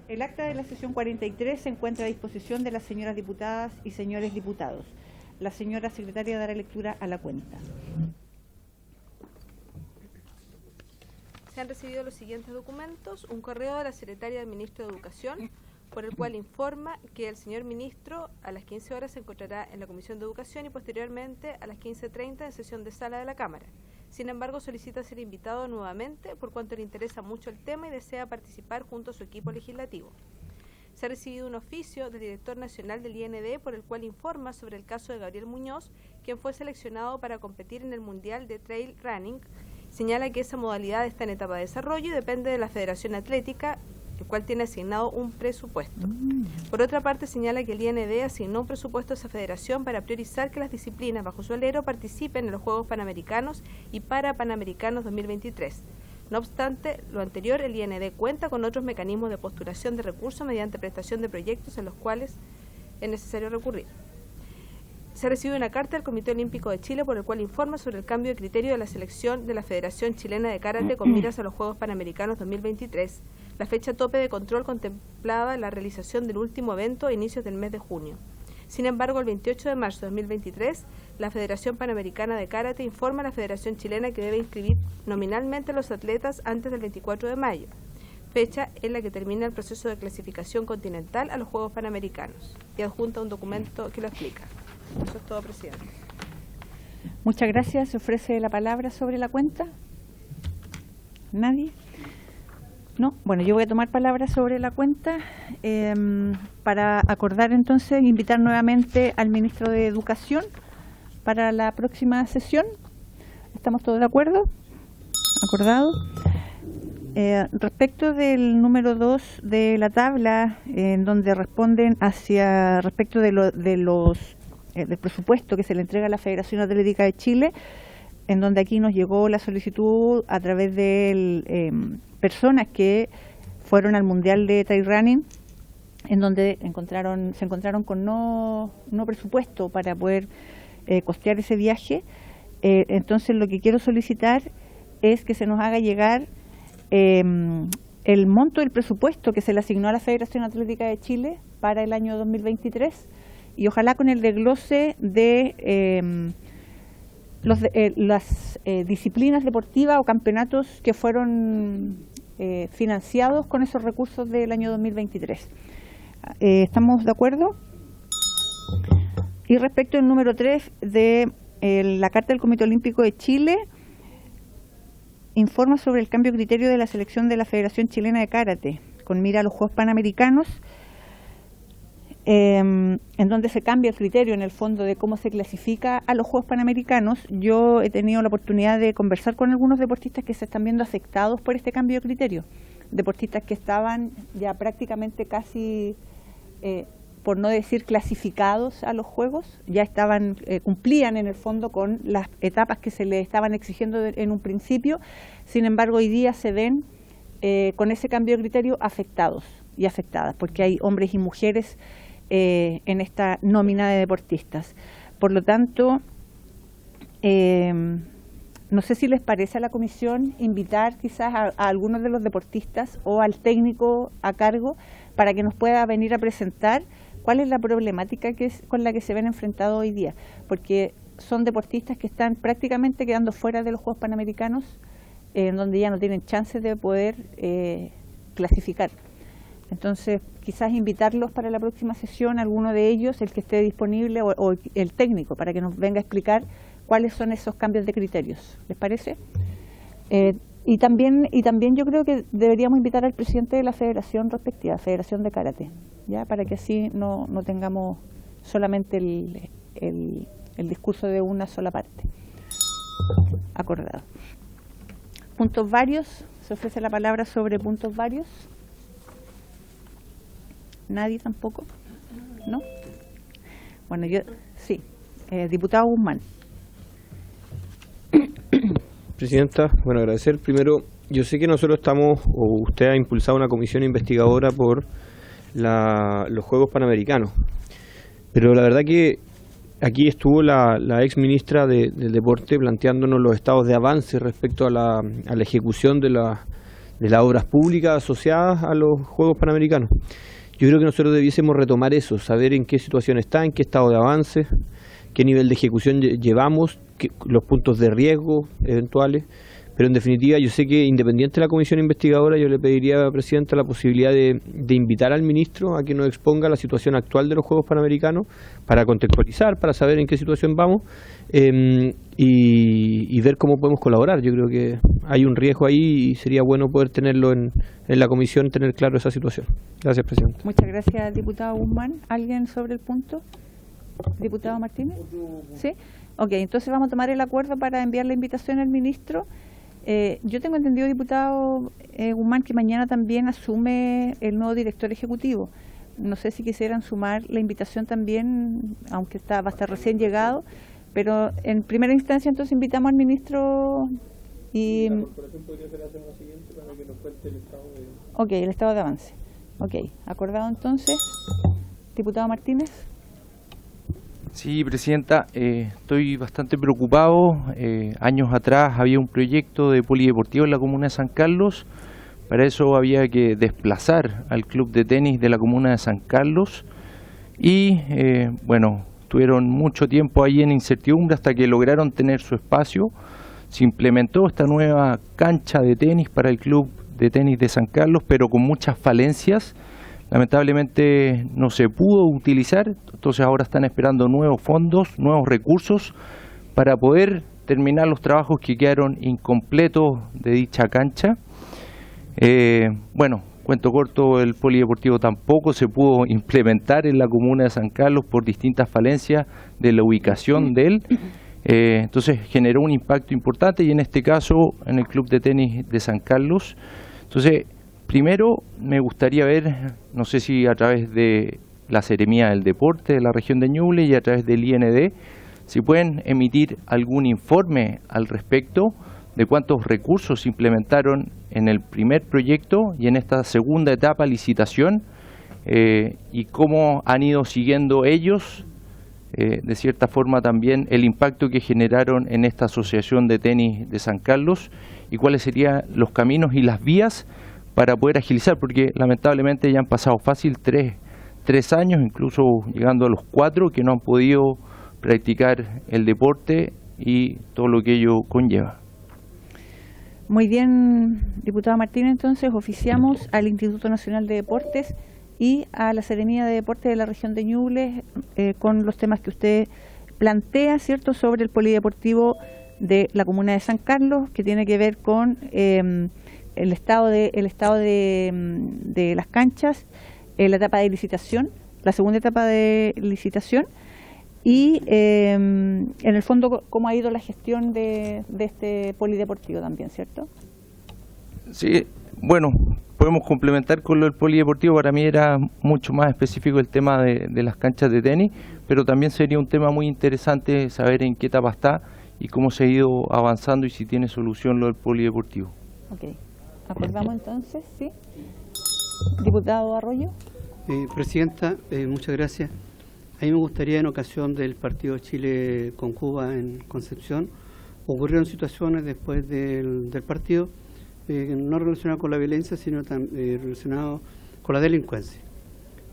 El acta de la sesión 43 se encuentra a disposición de las señoras diputadas y señores diputados. La señora secretaria dará lectura a la cuenta. Se han recibido los siguientes documentos. Un correo de la secretaria del Ministro de Educación, por el cual informa que el señor ministro a las 15 horas se encontrará en la Comisión de Educación y posteriormente a las 15:30 en sesión de sala de la Cámara. Sin embargo, solicita ser invitado nuevamente por cuanto le interesa mucho el tema y desea participar junto a su equipo legislativo. Se ha recibido un oficio del director nacional del IND por el cual informa sobre el caso de Gabriel Muñoz, quien fue seleccionado para competir en el Mundial de Trail Running. Señala que esa modalidad está en etapa de desarrollo y depende de la Federación Atlética, el cual tiene asignado un presupuesto. Por otra parte, señala que el IND asignó un presupuesto a esa federación para priorizar que las disciplinas bajo su alero participen en los Juegos Panamericanos y Parapanamericanos 2023. No obstante lo anterior, el IND cuenta con otros mecanismos de postulación de recursos mediante prestación de proyectos en los cuales es necesario recurrir. Se ha recibido una carta del Comité Olímpico de Chile por el cual informa sobre el cambio de criterio de la selección de la Federación Chilena de Karate con miras a los Juegos Panamericanos 2023. La fecha tope de control contemplaba la realización del último evento a inicios del mes de junio. Sin embargo, el 28 de marzo de 2023, la Federación Panamericana de Karate informa a la Federación Chilena que debe inscribir nominalmente a los atletas antes del 24 de mayo, fecha en la que termina el proceso de clasificación continental a los Juegos Panamericanos, y adjunta un documento que lo explica. Eso es todo, presidente. Muchas gracias. ¿Se ofrece la palabra sobre la cuenta? ¿Nadie? No. Bueno, yo voy a tomar palabra sobre la cuenta para acordar entonces, invitar nuevamente al ministro de Educación para la próxima sesión. ¿Estamos todos de acuerdo? Acordado. Respecto del número 2 de la tabla, en donde responden respecto del presupuesto que se le entrega a la Federación Atlética de Chile, en donde aquí nos llegó la solicitud a través de personas que fueron al Mundial de Trail Running, en donde se encontraron con no presupuesto para poder costear ese viaje. Entonces lo que quiero solicitar es que se nos haga llegar el monto del presupuesto que se le asignó a la Federación Atlética de Chile para el año 2023 y ojalá con el desglose de las disciplinas deportivas o campeonatos que fueron financiados con esos recursos del año 2023. ¿Estamos de acuerdo? Y respecto al número 3 de la Carta del Comité Olímpico de Chile, informa sobre el cambio de criterio de la selección de la Federación Chilena de Karate, con mira a los Juegos Panamericanos, en donde se cambia el criterio en el fondo de cómo se clasifica a los Juegos Panamericanos. Yo he tenido la oportunidad de conversar con algunos deportistas que se están viendo afectados por este cambio de criterio, deportistas que estaban ya prácticamente casi, por no decir clasificados a los Juegos, ya estaban, cumplían en el fondo con las etapas que se les estaban exigiendo en un principio. Sin embargo, hoy día se ven con ese cambio de criterio afectados y afectadas, porque hay hombres y mujeres en esta nómina de deportistas. Por lo tanto, no sé si les parece a la comisión invitar quizás a algunos de los deportistas o al técnico a cargo para que nos pueda venir a presentar cuál es la problemática con la que se ven enfrentados hoy día, porque son deportistas que están prácticamente quedando fuera de los Juegos Panamericanos, en donde ya no tienen chances de poder clasificar. Entonces, quizás invitarlos para la próxima sesión, alguno de ellos, el que esté disponible, o el técnico, para que nos venga a explicar cuáles son esos cambios de criterios. ¿Les parece? Y también yo creo que deberíamos invitar al presidente de la federación respectiva, Federación de Karate, ya, para que así no tengamos solamente el discurso de una sola parte. Acordado. Puntos varios. ¿Se ofrece la palabra sobre puntos varios? ¿Nadie tampoco? ¿No? Bueno, yo sí. Diputado Guzmán. Presidenta, bueno, agradecer primero yo sé que nosotros estamos, o usted ha impulsado una comisión investigadora por los Juegos Panamericanos, pero la verdad que aquí estuvo la ex ministra del Deporte planteándonos los estados de avance respecto a la ejecución de las obras públicas asociadas a los Juegos Panamericanos. Yo creo que nosotros debiésemos retomar eso, saber en qué situación está, en qué estado de avance, qué nivel de ejecución llevamos, los puntos de riesgo eventuales. Pero en definitiva, yo sé que independiente de la comisión investigadora, yo le pediría a la presidenta la posibilidad de invitar al ministro a que nos exponga la situación actual de los Juegos Panamericanos para contextualizar, para saber en qué situación vamos y ver cómo podemos colaborar. Yo creo que hay un riesgo ahí y sería bueno poder tenerlo en la comisión, tener claro esa situación. Gracias, presidenta. Muchas gracias, diputado Guzmán. ¿Alguien sobre el punto? ¿Diputado Martínez? ¿Sí? Ok, entonces vamos a tomar el acuerdo para enviar la invitación al ministro. Yo tengo entendido, diputado Guzmán, que mañana también asume el nuevo director ejecutivo. No sé si quisieran sumar la invitación también, aunque va a estar recién llegado, pero en primera instancia entonces invitamos al ministro y... La corporación podría hacer lo siguiente para que nos cuente el estado de... Ok, el estado de avance. Ok, acordado entonces. Diputado Martínez. Sí, presidenta, estoy bastante preocupado. Años atrás había un proyecto de polideportivo en la comuna de San Carlos. Para eso había que desplazar al club de tenis de la comuna de San Carlos y, bueno, tuvieron mucho tiempo ahí en incertidumbre hasta que lograron tener su espacio. Se implementó esta nueva cancha de tenis para el club de tenis de San Carlos, pero con muchas falencias. Lamentablemente no se pudo utilizar, entonces ahora están esperando nuevos fondos, nuevos recursos para poder terminar los trabajos que quedaron incompletos de dicha cancha. Bueno, cuento corto, el polideportivo tampoco se pudo implementar en la comuna de San Carlos por distintas falencias de la ubicación de él. Entonces generó un impacto importante y en este caso en el club de tenis de San Carlos. Entonces, primero me gustaría ver, no sé si a través de la Seremía del Deporte de la región de Ñuble y a través del IND, si pueden emitir algún informe al respecto de cuántos recursos se implementaron en el primer proyecto y en esta segunda etapa licitación y cómo han ido siguiendo ellos, de cierta forma también el impacto que generaron en esta asociación de tenis de San Carlos y cuáles serían los caminos y las vías para poder agilizar, porque lamentablemente ya han pasado fácil tres años, incluso llegando a los 4, que no han podido practicar el deporte y todo lo que ello conlleva. Muy bien, diputado Martínez, entonces oficiamos al Instituto Nacional de Deportes y a la Seremía de Deportes de la región de Ñuble con los temas que usted plantea, ¿cierto?, sobre el polideportivo de la comuna de San Carlos, que tiene que ver con el estado de las canchas, la etapa de licitación, la segunda etapa de licitación y en el fondo cómo ha ido la gestión de este polideportivo también, ¿cierto? Sí, bueno, podemos complementar con lo del polideportivo. Para mí era mucho más específico el tema de las canchas de tenis, pero también sería un tema muy interesante saber en qué etapa está y cómo se ha ido avanzando y si tiene solución lo del polideportivo. Ok, acordamos entonces, ¿sí? Diputado Arroyo. Presidenta, muchas gracias. A mí me gustaría, en ocasión del partido Chile con Cuba en Concepción, ocurrieron situaciones después del partido no relacionadas con la violencia, sino también relacionadas con la delincuencia.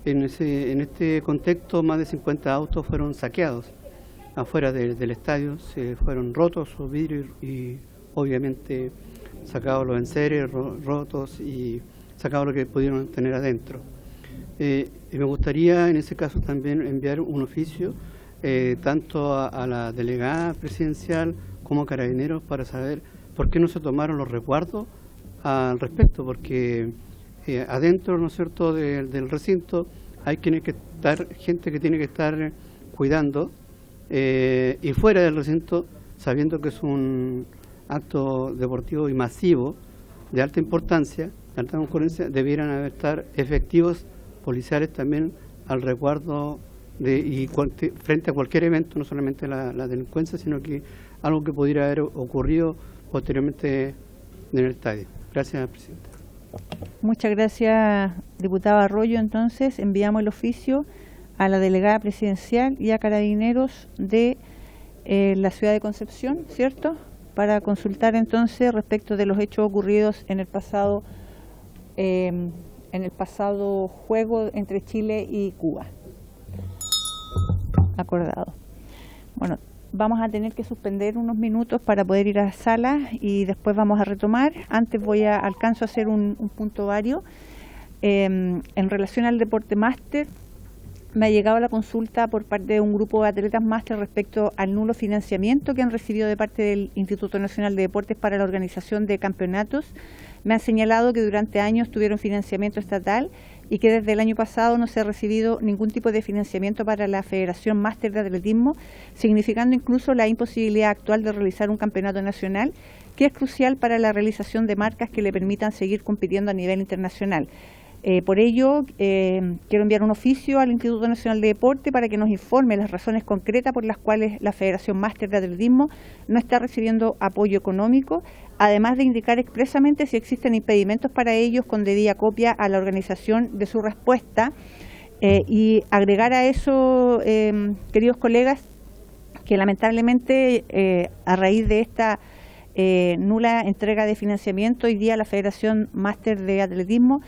En este contexto, más de 50 autos fueron saqueados afuera del estadio, se fueron rotos sus vidrios y obviamente sacados los enseres, rotos y sacados lo que pudieron tener adentro. Y me gustaría en ese caso también enviar un oficio tanto a la delegada presidencial como a Carabineros para saber por qué no se tomaron los resguardos al respecto, porque adentro, ¿no es cierto?, del recinto hay gente que tiene que estar cuidando y fuera del recinto, sabiendo que es un acto deportivo y masivo de alta importancia, de alta concurrencia, debieran estar efectivos policiales también al resguardo frente a cualquier evento, no solamente la delincuencia, sino que algo que pudiera haber ocurrido posteriormente en el estadio. Gracias, presidenta. Muchas gracias, diputado Arroyo. Entonces, enviamos el oficio a la delegada presidencial y a Carabineros de la ciudad de Concepción, ¿cierto?, para consultar entonces respecto de los hechos ocurridos en el pasado juego entre Chile y Cuba. Acordado. Bueno, vamos a tener que suspender unos minutos para poder ir a la sala y después vamos a retomar. Antes alcanzo a hacer un punto vario. En relación al deporte máster, me ha llegado la consulta por parte de un grupo de atletas máster respecto al nulo financiamiento que han recibido de parte del Instituto Nacional de Deportes para la organización de campeonatos. Me han señalado que durante años tuvieron financiamiento estatal y que desde el año pasado no se ha recibido ningún tipo de financiamiento para la Federación Máster de Atletismo, significando incluso la imposibilidad actual de realizar un campeonato nacional, que es crucial para la realización de marcas que le permitan seguir compitiendo a nivel internacional. Por ello, quiero enviar un oficio al Instituto Nacional de Deporte para que nos informe las razones concretas por las cuales la Federación Máster de Atletismo no está recibiendo apoyo económico, además de indicar expresamente si existen impedimentos para ellos con debida copia a la organización de su respuesta. Y agregar a eso, queridos colegas, que lamentablemente a raíz de esta nula entrega de financiamiento, hoy día la Federación Máster de Atletismo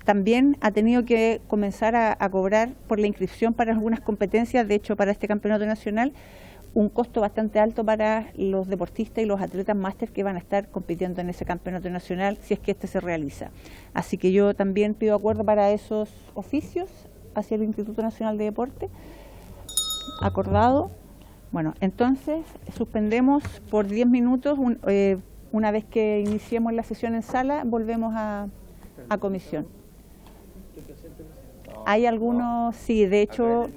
también ha tenido que comenzar a cobrar por la inscripción para algunas competencias. De hecho, para este campeonato nacional, un costo bastante alto para los deportistas y los atletas máster que van a estar compitiendo en ese campeonato nacional, si es que este se realiza. Así que yo también pido acuerdo para esos oficios hacia el Instituto Nacional de Deporte. Acordado. Bueno, entonces suspendemos por 10 minutos. Una vez que iniciemos la sesión en sala, volvemos a comisión. Hay algunos, sí, de hecho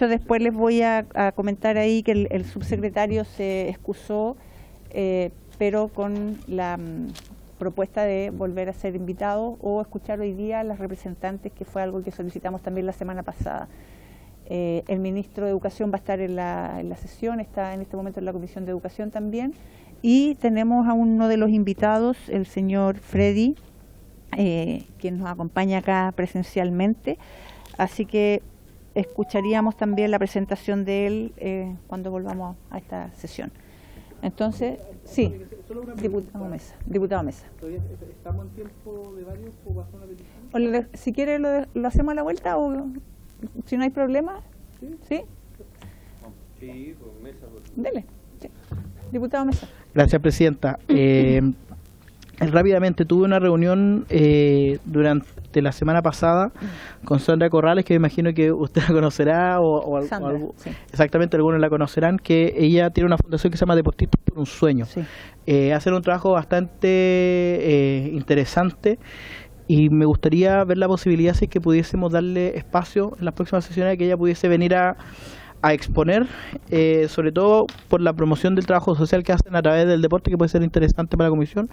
después les voy a comentar ahí que el subsecretario se excusó, pero con la propuesta de volver a ser invitado o escuchar hoy día a las representantes, que fue algo que solicitamos también la semana pasada. El ministro de Educación va a estar en la sesión, está en este momento en la Comisión de Educación también, y tenemos a uno de los invitados, el señor Freddy, quien nos acompaña acá presencialmente, así que escucharíamos también la presentación de él cuando volvamos a esta sesión. Entonces, sí, diputado Mesa. ¿Estamos en tiempo de varios o va a ser una petición? Si quiere lo hacemos a la vuelta o si no hay problema. ¿Sí? Sí, con Mesa. Dele. Sí. Diputado Mesa. Gracias, presidenta. Rápidamente, tuve una reunión durante la semana pasada con Sandra Corrales, que me imagino que usted la conocerá Sandra, sí. Exactamente, algunos la conocerán, que ella tiene una fundación que se llama Deportistas por un Sueño. Sí. Hacen un trabajo bastante interesante y me gustaría ver la posibilidad si es que pudiésemos darle espacio en las próximas sesiones a que ella pudiese venir a exponer, sobre todo por la promoción del trabajo social que hacen a través del deporte, que puede ser interesante para la comisión,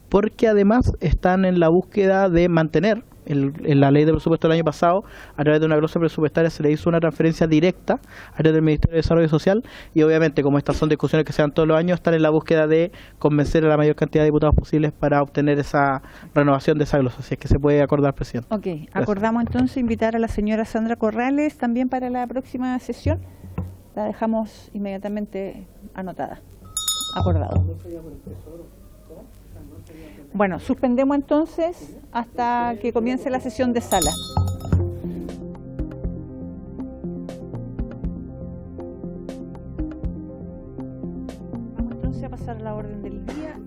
porque además están en la búsqueda de mantener en la ley de presupuesto del año pasado, a través de una glosa presupuestaria se le hizo una transferencia directa a través del Ministerio de Desarrollo Social, y obviamente, como estas son discusiones que se dan todos los años, están en la búsqueda de convencer a la mayor cantidad de diputados posibles para obtener esa renovación de esa glosa, si es que se puede acordar, presidente. Ok, acordamos entonces invitar a la señora Sandra Corrales también para la próxima sesión. La dejamos inmediatamente anotada. Acordado. Bueno, suspendemos entonces hasta que comience la sesión de sala. Vamos entonces a pasar a la orden del día.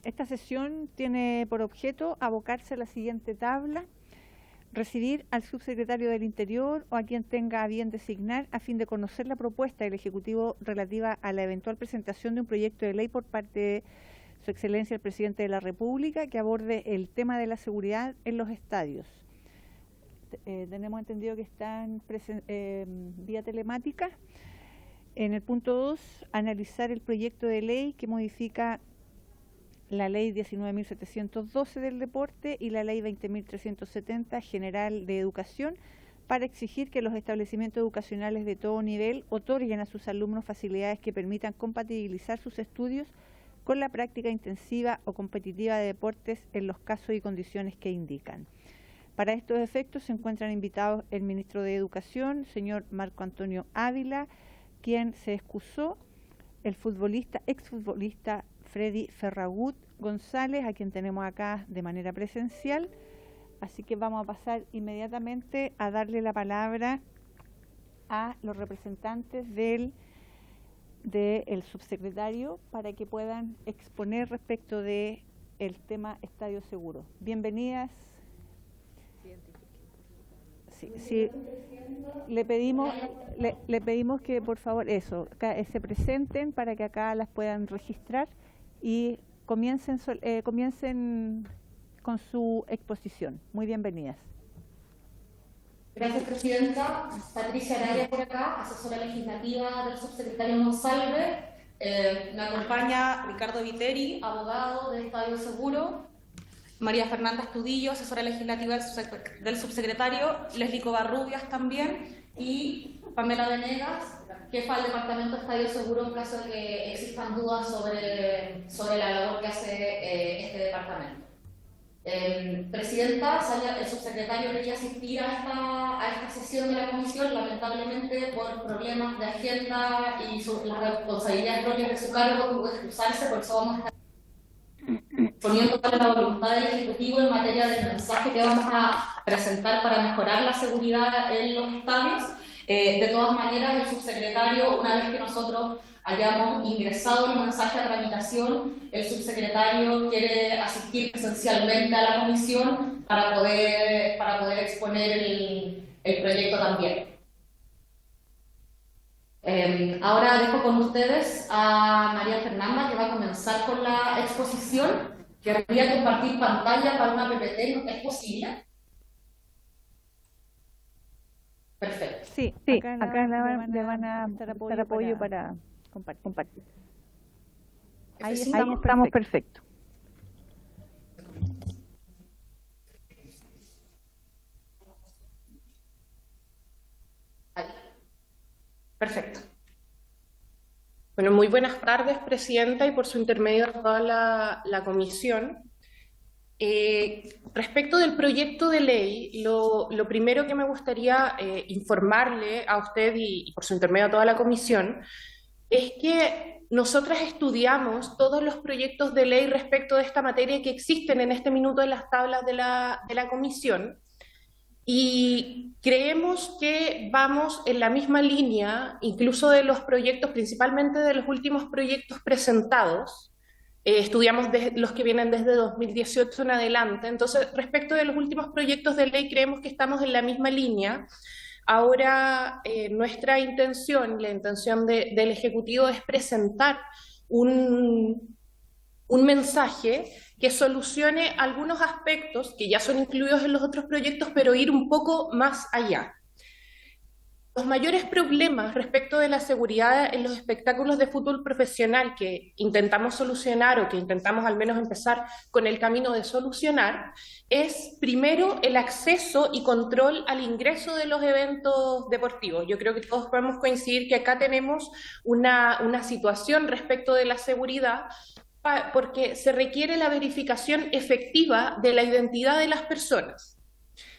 Esta sesión tiene por objeto abocarse a la siguiente tabla: recibir al subsecretario del Interior o a quien tenga a bien designar a fin de conocer la propuesta del Ejecutivo relativa a la eventual presentación de un proyecto de ley por parte de Su Excelencia el Presidente de la República que aborde el tema de la seguridad en los estadios. Tenemos entendido que están vía telemática. En el punto 2, analizar el proyecto de ley que modifica la ley 19.712 del deporte y la ley 20.370 general de educación, para exigir que los establecimientos educacionales de todo nivel otorguen a sus alumnos facilidades que permitan compatibilizar sus estudios con la práctica intensiva o competitiva de deportes en los casos y condiciones que indican. Para estos efectos se encuentran invitados el ministro de Educación, señor Marco Antonio Ávila, quien se excusó, el exfutbolista Freddy Ferragut González, a quien tenemos acá de manera presencial. Así que vamos a pasar inmediatamente a darle la palabra a los representantes del subsecretario para que puedan exponer respecto de el tema Estadio Seguro. Bienvenidas. Sí, le pedimos que por favor se presenten para que acá las puedan registrar y comiencen con su exposición. Muy bienvenidas. Gracias, Presidenta. Patricia Araya por acá, asesora legislativa del subsecretario Monsalve. Me acompaña Ricardo Viteri, abogado de Estadio Seguro. María Fernanda Estudillo, asesora legislativa del subsecretario. Leslie Covarrubias también. Y Pamela Venegas, jefa del Departamento de Estadio Seguro en caso de que existan dudas sobre la labor que hace este departamento. Presidenta, el subsecretario quería asistir a esta sesión de la comisión, lamentablemente por problemas de agenda y las responsabilidades propias de su cargo, tuvo que excusarse, por eso vamos a estar poniendo toda la voluntad del Ejecutivo en materia del mensaje que vamos a presentar para mejorar la seguridad en los estadios. De todas maneras, el subsecretario, una vez que nosotros hayamos ingresado el mensaje a tramitación, el subsecretario quiere asistir presencialmente a la comisión para poder exponer el proyecto también. Ahora dejo con ustedes a María Fernanda, que va a comenzar con la exposición. Querría compartir pantalla para una PPT, ¿no es posible? Perfecto. Sí, acá le van a dar apoyo para compartir. Ahí estamos perfecto. Ahí. Perfecto. Bueno, muy buenas tardes, Presidenta, y por su intermedio a toda la comisión. Respecto del proyecto de ley, lo primero que me gustaría informarle a usted y por su intermedio a toda la comisión es que nosotras estudiamos todos los proyectos de ley respecto de esta materia que existen en este minuto en las tablas de la comisión y creemos que vamos en la misma línea, incluso de los proyectos, principalmente de los últimos proyectos presentados. Estudiamos los que vienen desde 2018 en adelante. Entonces, respecto de los últimos proyectos de ley, creemos que estamos en la misma línea. Ahora, nuestra intención, la intención del Ejecutivo es presentar un mensaje que solucione algunos aspectos que ya son incluidos en los otros proyectos, pero ir un poco más allá. Los mayores problemas respecto de la seguridad en los espectáculos de fútbol profesional que intentamos solucionar o que intentamos al menos empezar con el camino de solucionar es primero el acceso y control al ingreso de los eventos deportivos. Yo creo que todos podemos coincidir que acá tenemos una situación respecto de la seguridad porque se requiere la verificación efectiva de la identidad de las personas.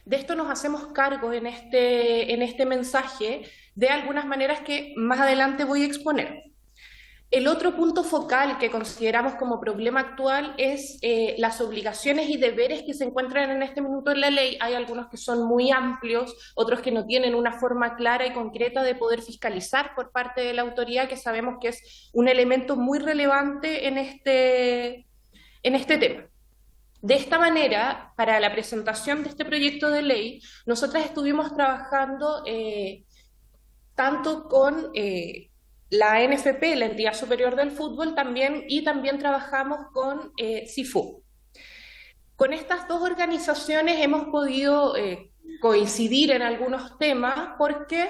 De esto nos hacemos cargo en este mensaje de algunas maneras que más adelante voy a exponer. El otro punto focal que consideramos como problema actual es las obligaciones y deberes que se encuentran en este minuto en la ley. Hay algunos que son muy amplios, otros que no tienen una forma clara y concreta de poder fiscalizar por parte de la autoridad, que sabemos que es un elemento muy relevante en este tema. De esta manera, para la presentación de este proyecto de ley, nosotras estuvimos trabajando tanto con la NFP, la Entidad Superior del Fútbol, y también trabajamos con SIFU. Con estas dos organizaciones hemos podido coincidir en algunos temas porque,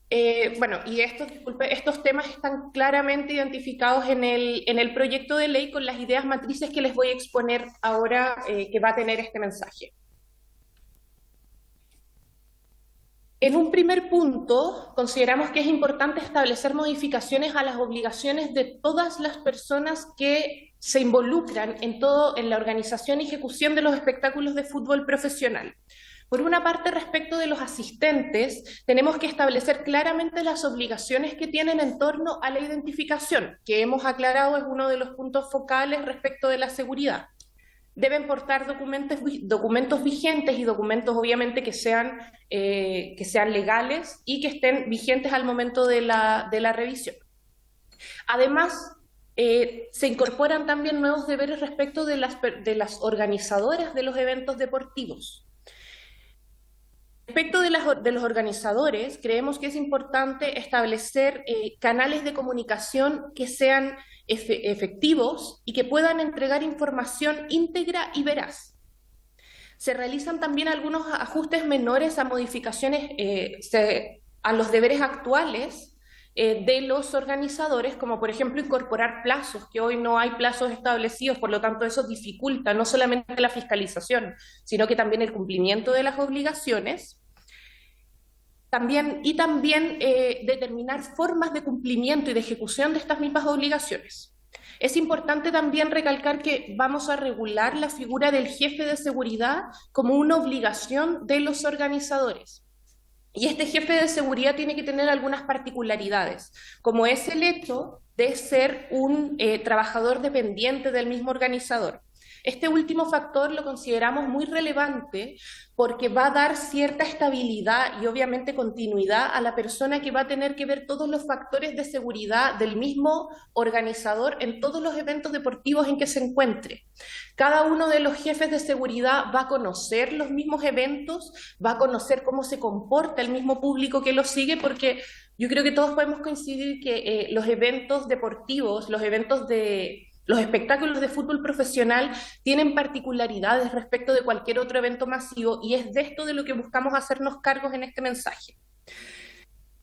estos temas están claramente identificados en el proyecto de ley con las ideas matrices que les voy a exponer ahora que va a tener este mensaje. En un primer punto, consideramos que es importante establecer modificaciones a las obligaciones de todas las personas que se involucran en la organización y ejecución de los espectáculos de fútbol profesional. Por una parte, respecto de los asistentes, tenemos que establecer claramente las obligaciones que tienen en torno a la identificación, que hemos aclarado es uno de los puntos focales respecto de la seguridad. Deben portar documentos vigentes y documentos obviamente que sean legales y que estén vigentes al momento de la revisión. Además, se incorporan también nuevos deberes respecto de las organizadoras de los eventos deportivos. Respecto de los organizadores, creemos que es importante establecer canales de comunicación que sean efectivos y que puedan entregar información íntegra y veraz. Se realizan también algunos ajustes menores a modificaciones a los deberes actuales de los organizadores, como por ejemplo incorporar plazos, que hoy no hay plazos establecidos, por lo tanto eso dificulta no solamente la fiscalización, sino que también el cumplimiento de las obligaciones. También determinar formas de cumplimiento y de ejecución de estas mismas obligaciones. Es importante también recalcar que vamos a regular la figura del jefe de seguridad como una obligación de los organizadores. Y este jefe de seguridad tiene que tener algunas particularidades, como es el hecho de ser un trabajador dependiente del mismo organizador. Este último factor lo consideramos muy relevante porque va a dar cierta estabilidad y obviamente continuidad a la persona que va a tener que ver todos los factores de seguridad del mismo organizador en todos los eventos deportivos en que se encuentre. Cada uno de los jefes de seguridad va a conocer los mismos eventos, va a conocer cómo se comporta el mismo público que lo sigue, porque yo creo que todos podemos coincidir que los eventos deportivos, los espectáculos de fútbol profesional tienen particularidades respecto de cualquier otro evento masivo y es de esto de lo que buscamos hacernos cargos en este mensaje.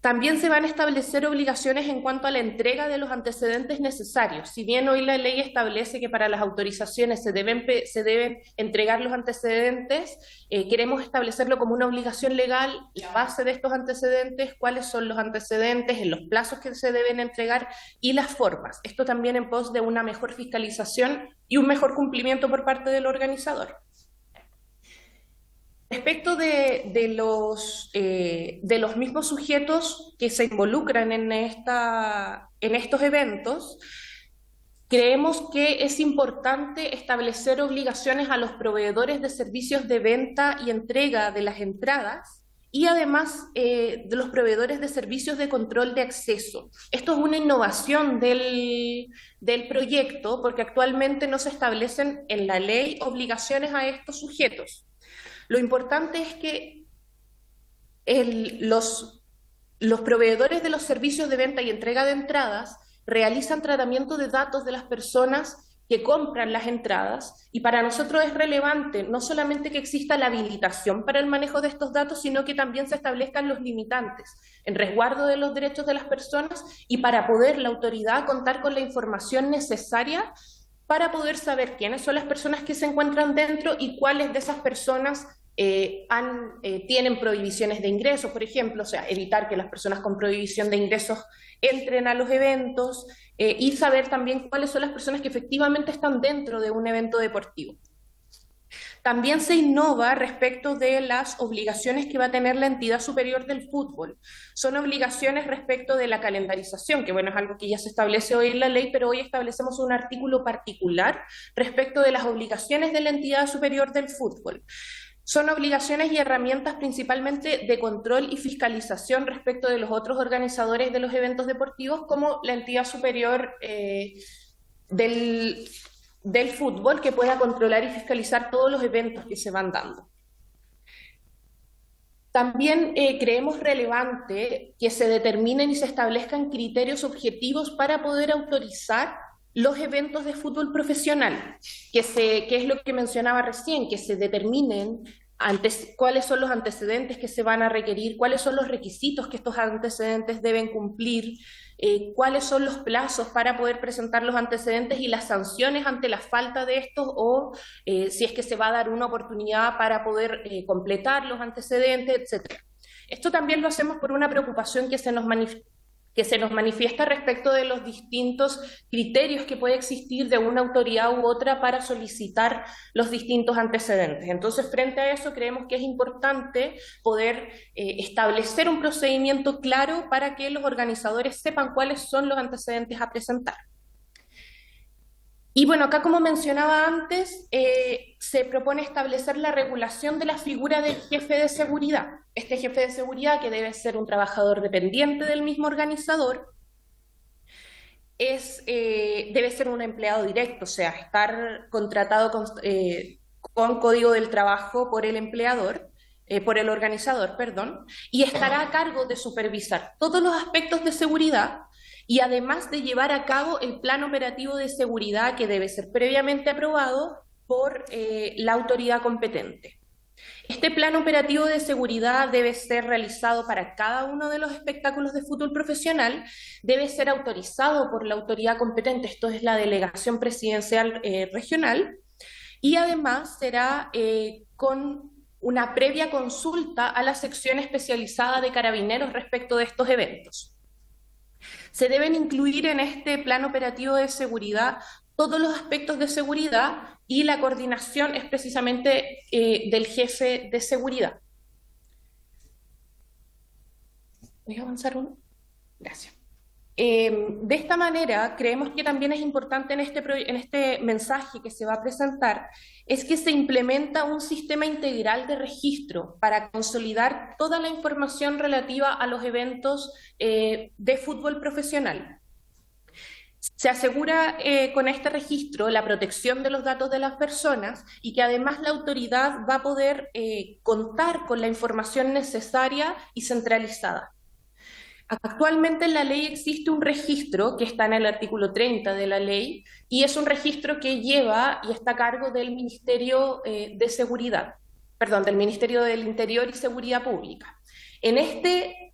También se van a establecer obligaciones en cuanto a la entrega de los antecedentes necesarios. Si bien hoy la ley establece que para las autorizaciones se deben entregar los antecedentes, queremos establecerlo como una obligación legal, la base de estos antecedentes, cuáles son los antecedentes, en los plazos que se deben entregar y las formas. Esto también en pos de una mejor fiscalización y un mejor cumplimiento por parte del organizador. Respecto de los mismos sujetos que se involucran en estos eventos, creemos que es importante establecer obligaciones a los proveedores de servicios de venta y entrega de las entradas y además de los proveedores de servicios de control de acceso. Esto es una innovación del proyecto porque actualmente no se establecen en la ley obligaciones a estos sujetos. Lo importante es que los proveedores de los servicios de venta y entrega de entradas realizan tratamiento de datos de las personas que compran las entradas y para nosotros es relevante no solamente que exista la habilitación para el manejo de estos datos, sino que también se establezcan los limitantes en resguardo de los derechos de las personas y para poder la autoridad contar con la información necesaria para poder saber quiénes son las personas que se encuentran dentro y cuáles de esas personas tienen prohibiciones de ingresos, por ejemplo, o sea, evitar que las personas con prohibición de ingresos entren a los eventos y saber también cuáles son las personas que efectivamente están dentro de un evento deportivo. También se innova respecto de las obligaciones que va a tener la entidad superior del fútbol. Son obligaciones respecto de la calendarización, que bueno, es algo que ya se establece hoy en la ley, pero hoy establecemos un artículo particular respecto de las obligaciones de la entidad superior del fútbol. Son obligaciones y herramientas principalmente de control y fiscalización respecto de los otros organizadores de los eventos deportivos, como la entidad superior del fútbol, que pueda controlar y fiscalizar todos los eventos que se van dando. También creemos relevante que se determinen y se establezcan criterios objetivos para poder autorizar los eventos de fútbol profesional, que es lo que mencionaba recién, que se determinen cuáles son los antecedentes que se van a requerir, cuáles son los requisitos que estos antecedentes deben cumplir, cuáles son los plazos para poder presentar los antecedentes y las sanciones ante la falta de estos o si es que se va a dar una oportunidad para poder completar los antecedentes, etc. Esto también lo hacemos por una preocupación que se nos manifiesta respecto de los distintos criterios que puede existir de una autoridad u otra para solicitar los distintos antecedentes. Entonces, frente a eso, creemos que es importante poder establecer un procedimiento claro para que los organizadores sepan cuáles son los antecedentes a presentar. Y bueno, acá como mencionaba antes, se propone establecer la regulación de la figura del jefe de seguridad. Este jefe de seguridad, que debe ser un trabajador dependiente del mismo organizador, debe ser un empleado directo, o sea, estar contratado con código del trabajo por el empleador, por el organizador, perdón, y estará a cargo de supervisar todos los aspectos de seguridad y además de llevar a cabo el plan operativo de seguridad que debe ser previamente aprobado por la autoridad competente. Este plan operativo de seguridad debe ser realizado para cada uno de los espectáculos de fútbol profesional, debe ser autorizado por la autoridad competente, esto es la delegación presidencial regional, y además será con una previa consulta a la sección especializada de Carabineros respecto de estos eventos. Se deben incluir en este plan operativo de seguridad todos los aspectos de seguridad y la coordinación es precisamente del jefe de seguridad. ¿Voy a avanzar uno? Gracias. De esta manera, creemos que también es importante en este mensaje que se va a presentar, es que se implementa un sistema integral de registro para consolidar toda la información relativa a los eventos de fútbol profesional. Se asegura con este registro la protección de los datos de las personas y que además la autoridad va a poder contar con la información necesaria y centralizada. Actualmente en la ley existe un registro que está en el artículo 30 de la ley y es un registro que lleva y está a cargo del Ministerio de Seguridad, perdón, del Ministerio del Interior y Seguridad Pública. En este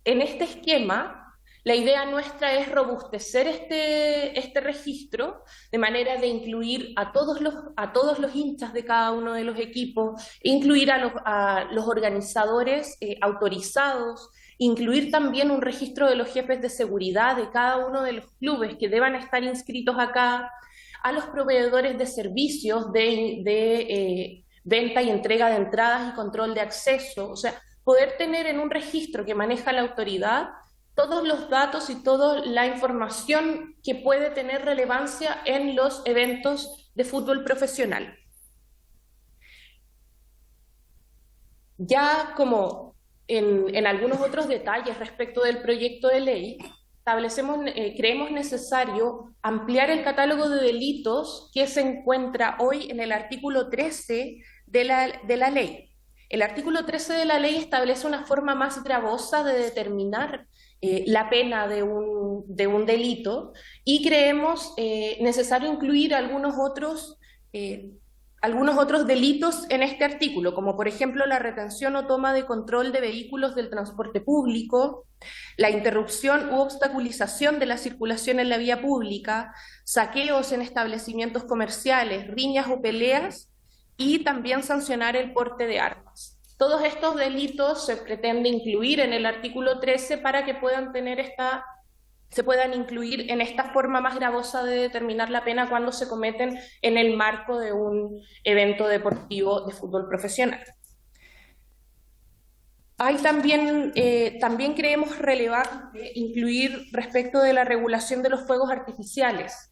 esquema, la idea nuestra es robustecer este registro de manera de incluir a todos los hinchas de cada uno de los equipos, incluir a los organizadores autorizados, incluir también un registro de los jefes de seguridad de cada uno de los clubes que deban estar inscritos acá, a los proveedores de servicios de venta y entrega de entradas y control de acceso, o sea, poder tener en un registro que maneja la autoridad todos los datos y toda la información que puede tener relevancia en los eventos de fútbol profesional. Ya como en algunos otros detalles respecto del proyecto de ley, creemos necesario ampliar el catálogo de delitos que se encuentra hoy en el artículo 13 de la ley. El artículo 13 de la ley establece una forma más gravosa de determinar la pena de un delito y creemos necesario incluir algunos otros delitos en este artículo, como por ejemplo la retención o toma de control de vehículos del transporte público, la interrupción u obstaculización de la circulación en la vía pública, saqueos en establecimientos comerciales, riñas o peleas, y también sancionar el porte de armas. Todos estos delitos se pretende incluir en el artículo 13 para que se puedan incluir en esta forma más gravosa de determinar la pena cuando se cometen en el marco de un evento deportivo de fútbol profesional. Hay también creemos relevante incluir respecto de la regulación de los fuegos artificiales.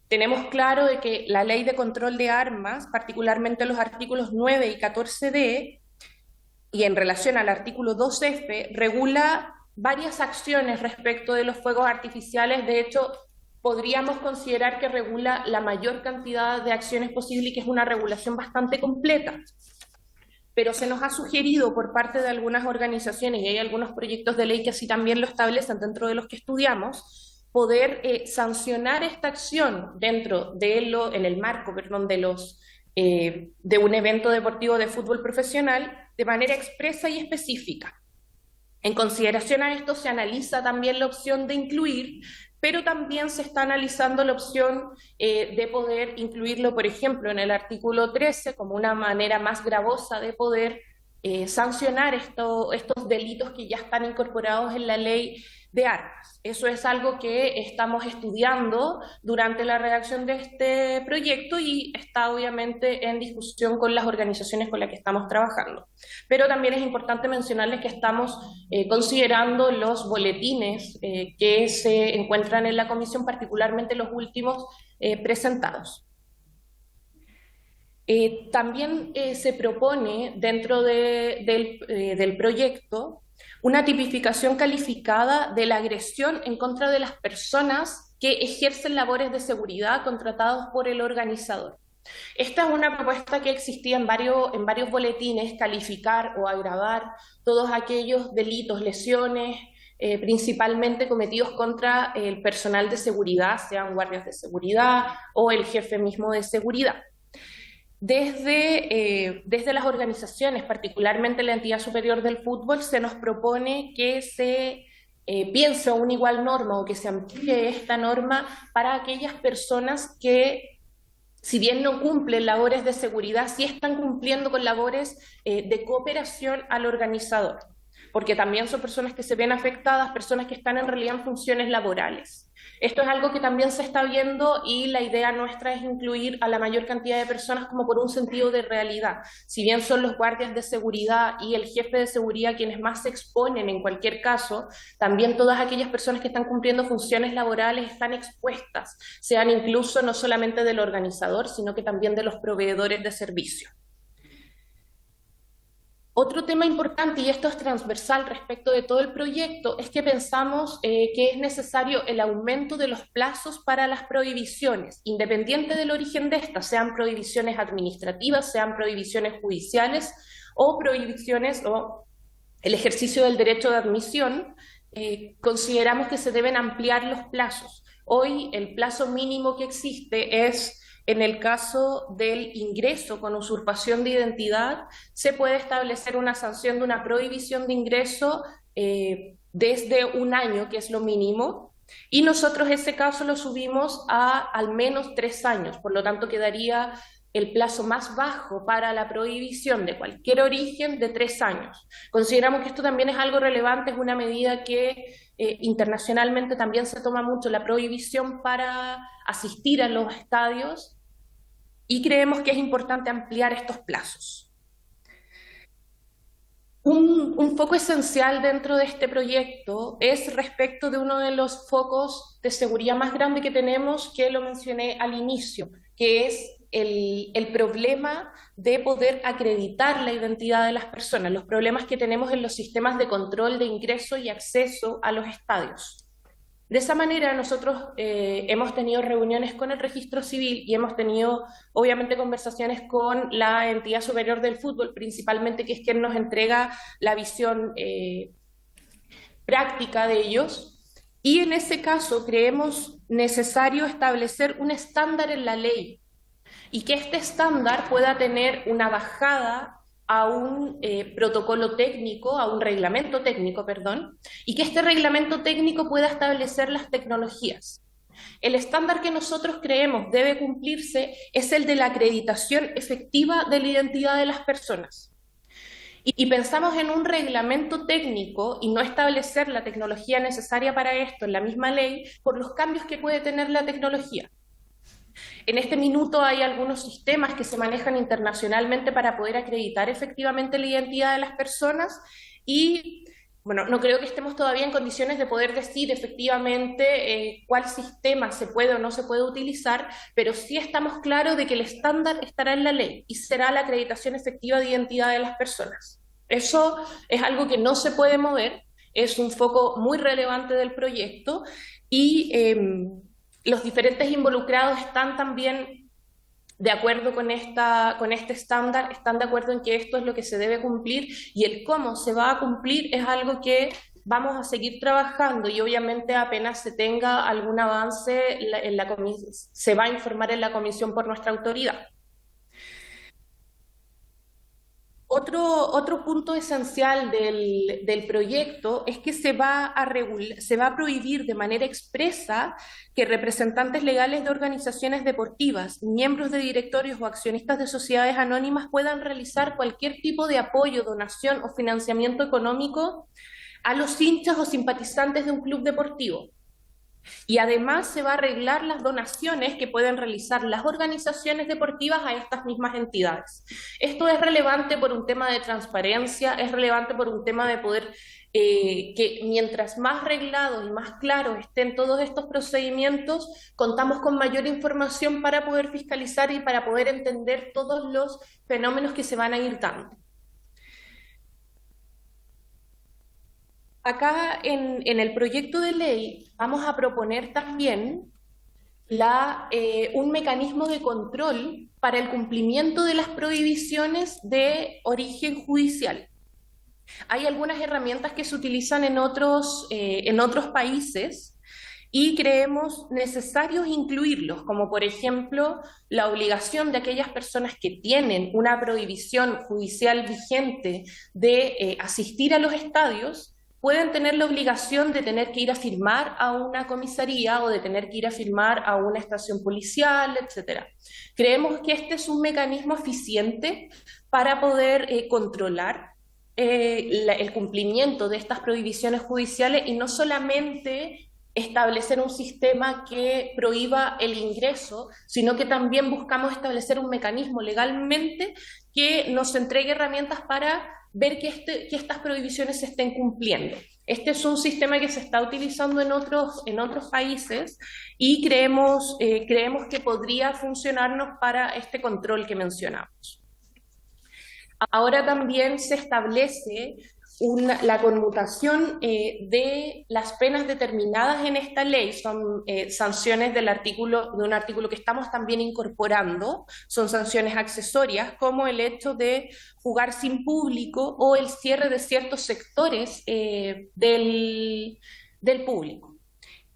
Tenemos claro de que la ley de control de armas, particularmente los artículos 9 y 14d, y en relación al artículo 2F, regula varias acciones respecto de los fuegos artificiales. De hecho, podríamos considerar que regula la mayor cantidad de acciones posible y que es una regulación bastante completa. Pero se nos ha sugerido por parte de algunas organizaciones, y hay algunos proyectos de ley que así también lo establecen dentro de los que estudiamos, poder sancionar esta acción en el marco de un evento deportivo de fútbol profesional de manera expresa y específica. En consideración a esto se analiza también la opción de incluir, pero también se está analizando la opción de poder incluirlo, por ejemplo, en el artículo 13 como una manera más gravosa de poder sancionar estos delitos que ya están incorporados en la ley de armas. Eso es algo que estamos estudiando durante la redacción de este proyecto y está obviamente en discusión con las organizaciones con las que estamos trabajando. Pero también es importante mencionarles que estamos considerando los boletines que se encuentran en la comisión, particularmente los últimos presentados. También se propone dentro del proyecto una tipificación calificada de la agresión en contra de las personas que ejercen labores de seguridad contratados por el organizador. Esta es una propuesta que existía en varios boletines, calificar o agravar todos aquellos delitos, lesiones, principalmente cometidos contra el personal de seguridad, sean guardias de seguridad o el jefe mismo de seguridad. Desde las organizaciones, particularmente la entidad superior del fútbol, se nos propone que se piense una igual norma o que se amplíe esta norma para aquellas personas que, si bien no cumplen labores de seguridad, sí están cumpliendo con labores de cooperación al organizador, porque también son personas que se ven afectadas, personas que están en realidad en funciones laborales. Esto es algo que también se está viendo y la idea nuestra es incluir a la mayor cantidad de personas como por un sentido de realidad. Si bien son los guardias de seguridad y el jefe de seguridad quienes más se exponen en cualquier caso, también todas aquellas personas que están cumpliendo funciones laborales están expuestas, sean incluso no solamente del organizador, sino que también de los proveedores de servicio. Otro tema importante, y esto es transversal respecto de todo el proyecto, es que pensamos que es necesario el aumento de los plazos para las prohibiciones, independiente del origen de estas, sean prohibiciones administrativas, sean prohibiciones judiciales o prohibiciones o el ejercicio del derecho de admisión. Consideramos que se deben ampliar los plazos. Hoy el plazo mínimo que existe es, en el caso del ingreso con usurpación de identidad, se puede establecer una sanción de una prohibición de ingreso desde 1 año, que es lo mínimo, y nosotros ese caso lo subimos a al menos 3 años, por lo tanto quedaría el plazo más bajo para la prohibición de cualquier origen de 3 años. Consideramos que esto también es algo relevante, es una medida que internacionalmente también se toma mucho, la prohibición para asistir a los estadios, y creemos que es importante ampliar estos plazos. Un foco esencial dentro de este proyecto es respecto de uno de los focos de seguridad más grande que tenemos, que lo mencioné al inicio, que es el problema de poder acreditar la identidad de las personas, los problemas que tenemos en los sistemas de control de ingreso y acceso a los estadios. De esa manera nosotros hemos tenido reuniones con el registro civil y hemos tenido obviamente conversaciones con la entidad superior del fútbol, principalmente, que es quien nos entrega la visión práctica de ellos, y en ese caso creemos necesario establecer un estándar en la ley y que este estándar pueda tener una bajada a un protocolo técnico, a un reglamento técnico, perdón, y que este reglamento técnico pueda establecer las tecnologías. El estándar que nosotros creemos debe cumplirse es el de la acreditación efectiva de la identidad de las personas. Y pensamos en un reglamento técnico y no establecer la tecnología necesaria para esto en la misma ley por los cambios que puede tener la tecnología. En este minuto hay algunos sistemas que se manejan internacionalmente para poder acreditar efectivamente la identidad de las personas y, bueno, no creo que estemos todavía en condiciones de poder decir efectivamente cuál sistema se puede o no se puede utilizar, pero sí estamos claros de que el estándar estará en la ley y será la acreditación efectiva de identidad de las personas. Eso es algo que no se puede mover, es un foco muy relevante del proyecto y los diferentes involucrados están también de acuerdo con este estándar, están de acuerdo en que esto es lo que se debe cumplir y el cómo se va a cumplir es algo que vamos a seguir trabajando y obviamente apenas se tenga algún avance se va a informar en la comisión por nuestra autoridad. Otro punto esencial del proyecto es que se va a prohibir de manera expresa que representantes legales de organizaciones deportivas, miembros de directorios o accionistas de sociedades anónimas puedan realizar cualquier tipo de apoyo, donación o financiamiento económico a los hinchas o simpatizantes de un club deportivo. Y además se va a arreglar las donaciones que pueden realizar las organizaciones deportivas a estas mismas entidades. Esto es relevante por un tema de transparencia, es relevante por un tema de poder que mientras más reglados y más claros estén todos estos procedimientos, contamos con mayor información para poder fiscalizar y para poder entender todos los fenómenos que se van a ir dando. Acá en el proyecto de ley vamos a proponer también un mecanismo de control para el cumplimiento de las prohibiciones de origen judicial. Hay algunas herramientas que se utilizan en otros países y creemos necesarios incluirlos, como por ejemplo la obligación de aquellas personas que tienen una prohibición judicial vigente de asistir a los estadios, pueden tener la obligación de tener que ir a firmar a una comisaría o de tener que ir a firmar a una estación policial, etc. Creemos que este es un mecanismo eficiente para poder controlar el cumplimiento de estas prohibiciones judiciales y no solamente establecer un sistema que prohíba el ingreso, sino que también buscamos establecer un mecanismo legalmente que nos entregue herramientas para ver que estas prohibiciones se estén cumpliendo. Este es un sistema que se está utilizando en otros países y creemos que podría funcionarnos para este control que mencionamos. Ahora también se establece la conmutación de las penas determinadas en esta ley. Son sanciones de un artículo que estamos también incorporando, son sanciones accesorias como el hecho de jugar sin público o el cierre de ciertos sectores del público.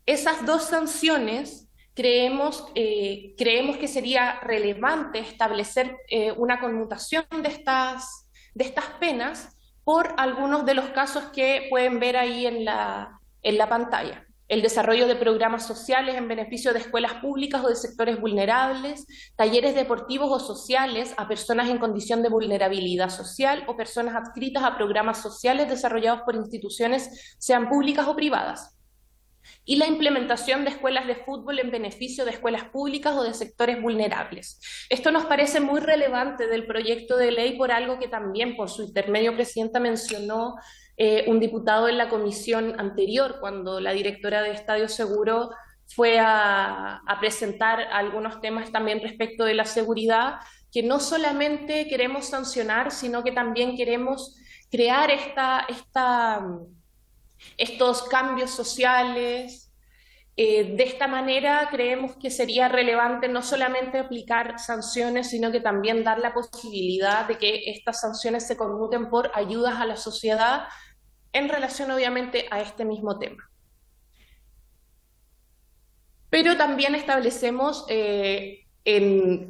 Esas dos sanciones creemos que sería relevante establecer una conmutación de estas penas por algunos de los casos que pueden ver ahí en la pantalla. El desarrollo de programas sociales en beneficio de escuelas públicas o de sectores vulnerables, talleres deportivos o sociales a personas en condición de vulnerabilidad social o personas adscritas a programas sociales desarrollados por instituciones, sean públicas o privadas. Y la implementación de escuelas de fútbol en beneficio de escuelas públicas o de sectores vulnerables. Esto nos parece muy relevante del proyecto de ley por algo que también por su intermedio presidenta mencionó un diputado en la comisión anterior, cuando la directora de Estadio Seguro fue a presentar algunos temas también respecto de la seguridad, que no solamente queremos sancionar, sino que también queremos crear estos cambios sociales. De esta manera creemos que sería relevante no solamente aplicar sanciones, sino que también dar la posibilidad de que estas sanciones se conmuten por ayudas a la sociedad en relación obviamente a este mismo tema. Pero también establecemos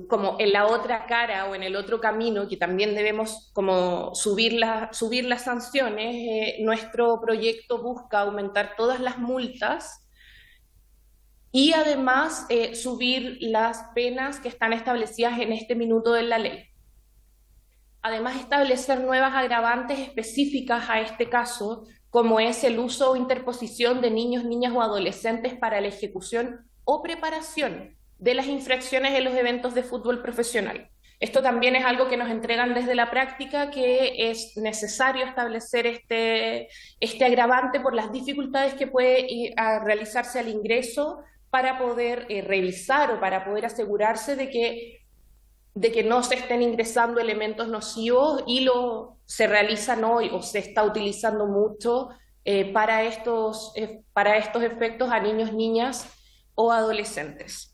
como en la otra cara o en el otro camino, que también debemos como subir las sanciones. Nuestro proyecto busca aumentar todas las multas y además subir las penas que están establecidas en este minuto de la ley. Además, establecer nuevas agravantes específicas a este caso, como es el uso o interposición de niños, niñas o adolescentes para la ejecución o preparación de las infracciones en los eventos de fútbol profesional. Esto también es algo que nos entregan desde la práctica, que es necesario establecer este agravante por las dificultades que puede realizarse al ingreso para poder revisar o para poder asegurarse de que no se estén ingresando elementos nocivos y se realizan hoy o se está utilizando mucho para estos efectos a niños, niñas o adolescentes.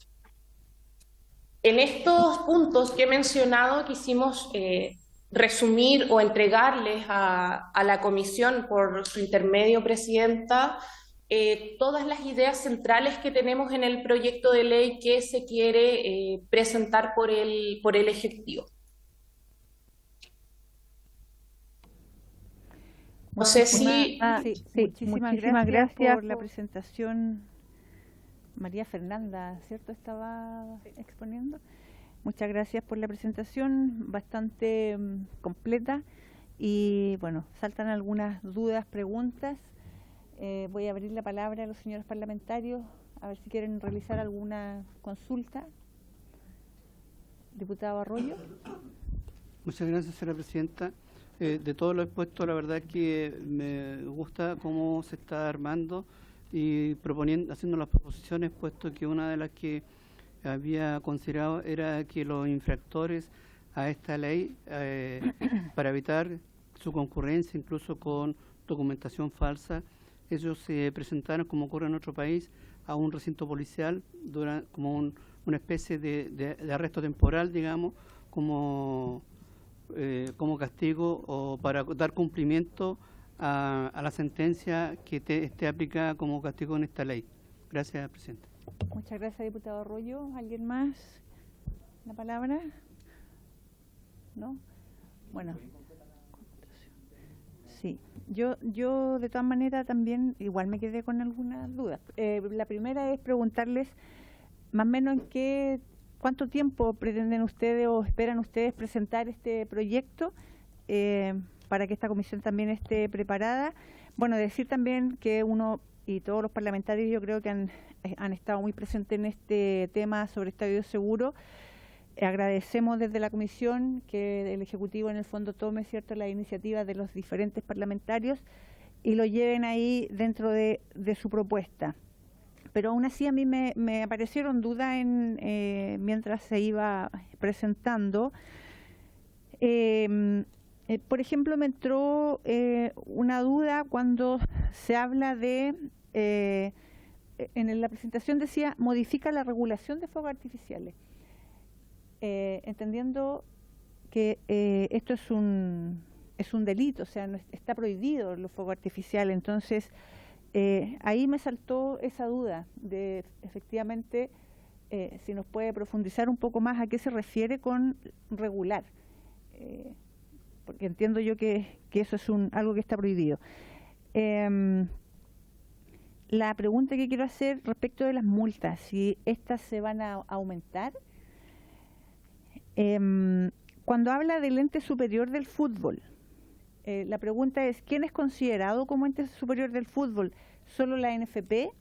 En estos puntos que he mencionado quisimos resumir o entregarles a la comisión por su intermedio, presidenta, todas las ideas centrales que tenemos en el proyecto de ley que se quiere presentar por el Ejecutivo. No sé si... Muchísimas gracias por la presentación. María Fernanda, ¿cierto? Estaba exponiendo. Muchas gracias por la presentación, bastante completa. Y bueno, saltan algunas dudas, preguntas. Voy a abrir la palabra a los señores parlamentarios, a ver si quieren realizar alguna consulta. Diputado Arroyo. Muchas gracias, señora presidenta. De todo lo expuesto, la verdad es que me gusta cómo se está armando y proponiendo, haciendo las proposiciones, puesto que una de las que había considerado era que los infractores a esta ley, para evitar su concurrencia, incluso con documentación falsa, ellos se presentaron, como ocurre en otro país, a un recinto policial como una especie de arresto temporal, digamos, como castigo o para dar cumplimiento a la sentencia que esté aplicada como castigo en esta ley. Gracias, presidente. Muchas gracias, diputado Arroyo. ¿Alguien más? ¿La palabra? ¿No? Bueno. Sí, yo de todas maneras también igual me quedé con algunas dudas. La primera es preguntarles más o menos cuánto tiempo pretenden ustedes o esperan ustedes presentar este proyecto para que esta comisión también esté preparada. Bueno, decir también que uno y todos los parlamentarios yo creo que han estado muy presentes en este tema sobre estadio seguro. Agradecemos desde la comisión que el Ejecutivo en el fondo tome las iniciativas de los diferentes parlamentarios y lo lleven ahí dentro de su propuesta. Pero aún así a mí me aparecieron dudas mientras se iba presentando. Por ejemplo, me entró una duda cuando se habla de, en la presentación decía, modifica la regulación de fuegos artificiales. Entendiendo que esto es un delito, o sea, no está prohibido los fuegos artificiales. Entonces, ahí me saltó esa duda de, efectivamente, si nos puede profundizar un poco más a qué se refiere con regular, porque entiendo yo que eso es algo que está prohibido. La pregunta que quiero hacer respecto de las multas, si estas se van a aumentar. Cuando habla del ente superior del fútbol, la pregunta es, ¿quién es considerado como ente superior del fútbol? ¿Solo la NFP?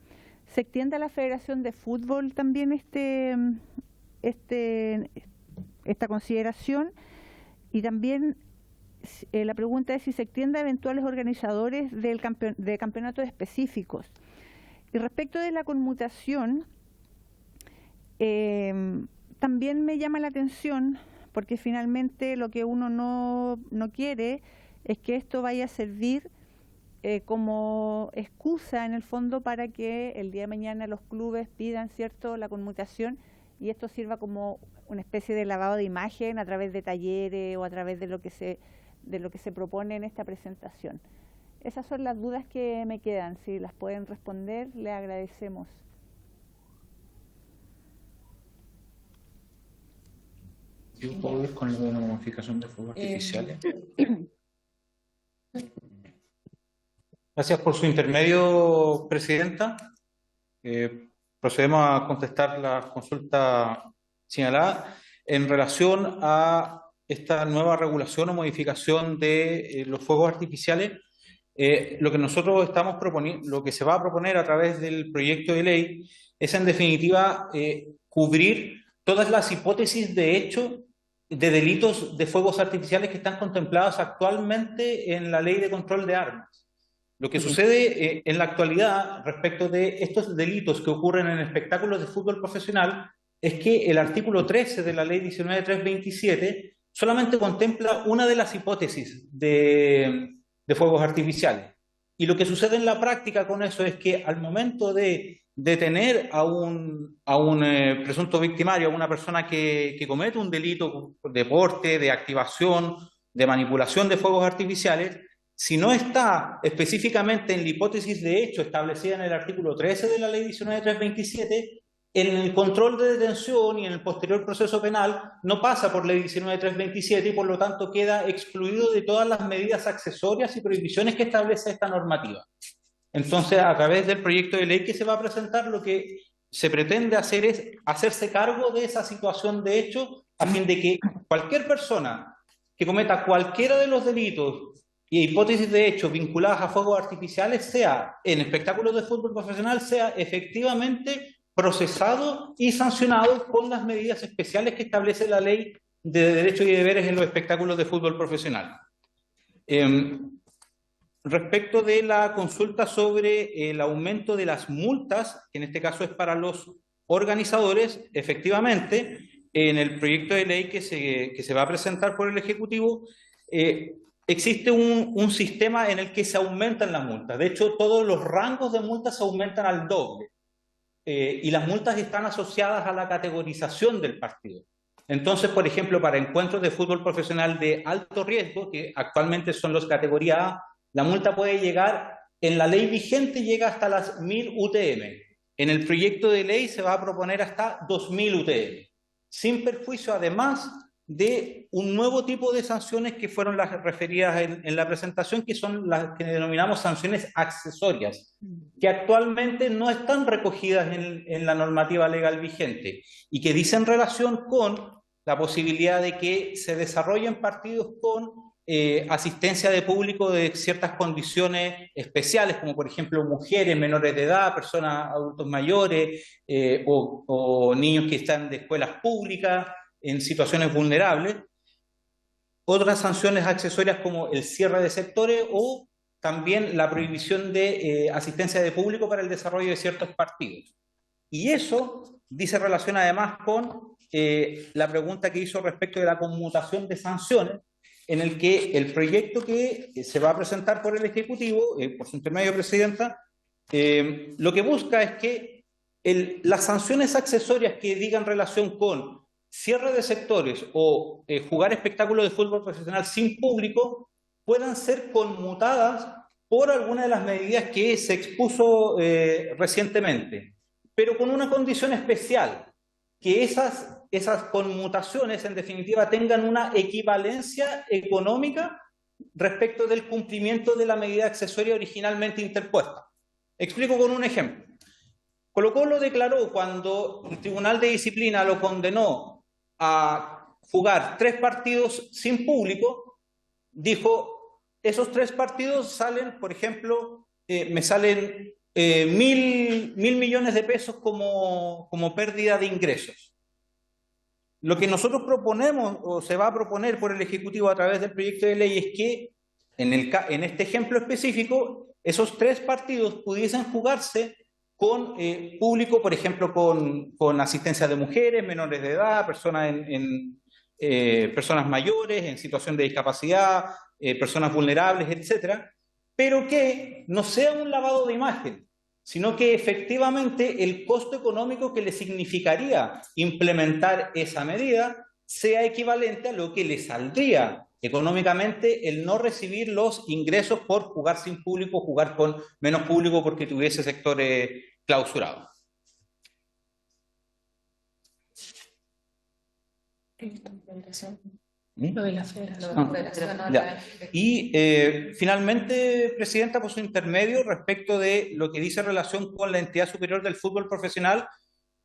¿Se extiende a la Federación de Fútbol también esta consideración? Y también la pregunta es si se extiende a eventuales organizadores de campeonatos específicos. Y respecto de la conmutación, también me llama la atención porque finalmente lo que uno no quiere es que esto vaya a servir como excusa en el fondo para que el día de mañana los clubes pidan la conmutación y esto sirva como una especie de lavado de imagen a través de talleres o a través de lo que se propone en esta presentación. Esas son las dudas que me quedan. Si las pueden responder, les agradecemos. ¿Yo puedo ir con la modificación de fuegos artificiales? Gracias por su intermedio, presidenta. Procedemos a contestar la consulta señalada en relación a esta nueva regulación o modificación de los fuegos artificiales. Lo que nosotros estamos proponiendo, lo que se va a proponer a través del proyecto de ley es en definitiva cubrir todas las hipótesis de hecho de delitos de fuegos artificiales que están contemplados actualmente en la Ley de Control de Armas. Lo que sucede en la actualidad respecto de estos delitos que ocurren en espectáculos de fútbol profesional es que el artículo 13 de la Ley 19.327 solamente contempla una de las hipótesis de fuegos artificiales. Y lo que sucede en la práctica con eso es que al momento de detener a un presunto victimario, a una persona que comete un delito de porte, de activación, de manipulación de fuegos artificiales, si no está específicamente en la hipótesis de hecho establecida en el artículo 13 de la Ley 19.327, en el control de detención y en el posterior proceso penal no pasa por ley 19.327 y por lo tanto queda excluido de todas las medidas accesorias y prohibiciones que establece esta normativa. Entonces, a través del proyecto de ley que se va a presentar, lo que se pretende hacer es hacerse cargo de esa situación de hecho a fin de que cualquier persona que cometa cualquiera de los delitos y hipótesis de hecho vinculadas a fuegos artificiales sea, en espectáculos de fútbol profesional, sea efectivamente procesado y sancionado con las medidas especiales que establece la ley de derechos y deberes en los espectáculos de fútbol profesional. Respecto de la consulta sobre el aumento de las multas, que en este caso es para los organizadores, efectivamente, en el proyecto de ley que se va a presentar por el Ejecutivo, existe un sistema en el que se aumentan las multas. De hecho, todos los rangos de multas se aumentan al doble. Y las multas están asociadas a la categorización del partido. Entonces, por ejemplo, para encuentros de fútbol profesional de alto riesgo, que actualmente son los categoría A, la multa puede llegar, en la ley vigente llega hasta las 1000 UTM. En el proyecto de ley se va a proponer hasta 2000 UTM, sin perjuicio además de un nuevo tipo de sanciones que fueron las referidas en la presentación, que son las que denominamos sanciones accesorias, que actualmente no están recogidas en la normativa legal vigente y que dicen relación con la posibilidad de que se desarrollen partidos con asistencia de público de ciertas condiciones especiales, como por ejemplo mujeres, menores de edad, personas, adultos mayores o niños que están de escuelas públicas en situaciones vulnerables. Otras sanciones accesorias como el cierre de sectores o también la prohibición de asistencia de público para el desarrollo de ciertos partidos. Y eso dice relación además con la pregunta que hizo respecto de la conmutación de sanciones, en el que el proyecto que se va a presentar por el Ejecutivo, por su intermedio, Presidenta, lo que busca es que las sanciones accesorias que digan relación con cierre de sectores o jugar espectáculos de fútbol profesional sin público puedan ser conmutadas por alguna de las medidas que se expuso recientemente, pero con una condición especial, que esas conmutaciones en definitiva tengan una equivalencia económica respecto del cumplimiento de la medida accesoria originalmente interpuesta. Explico con un ejemplo. Colo-Colo declaró cuando el Tribunal de Disciplina lo condenó a jugar 3 partidos sin público, dijo, esos 3 partidos salen, por ejemplo, me salen 1.000 millones de pesos como pérdida de ingresos. Lo que nosotros proponemos, o se va a proponer por el Ejecutivo a través del proyecto de ley, es que en este ejemplo específico, esos 3 partidos pudiesen jugarse con público, por ejemplo, con asistencia de mujeres, menores de edad, personas mayores, en situación de discapacidad, personas vulnerables, etcétera, pero que no sea un lavado de imagen, sino que efectivamente el costo económico que le significaría implementar esa medida sea equivalente a lo que le saldría económicamente el no recibir los ingresos por jugar sin público, jugar con menos público porque tuviese sectores clausurados. Lo de la federación. Y finalmente, Presidenta, por su intermedio, respecto de lo que dice relación con la entidad superior del fútbol profesional,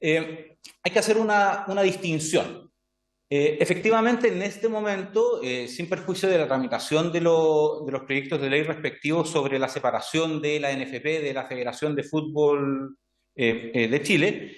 hay que hacer una distinción. Efectivamente, en este momento, sin perjuicio de la tramitación de los proyectos de ley respectivos sobre la separación de la NFP de la Federación de Fútbol de Chile,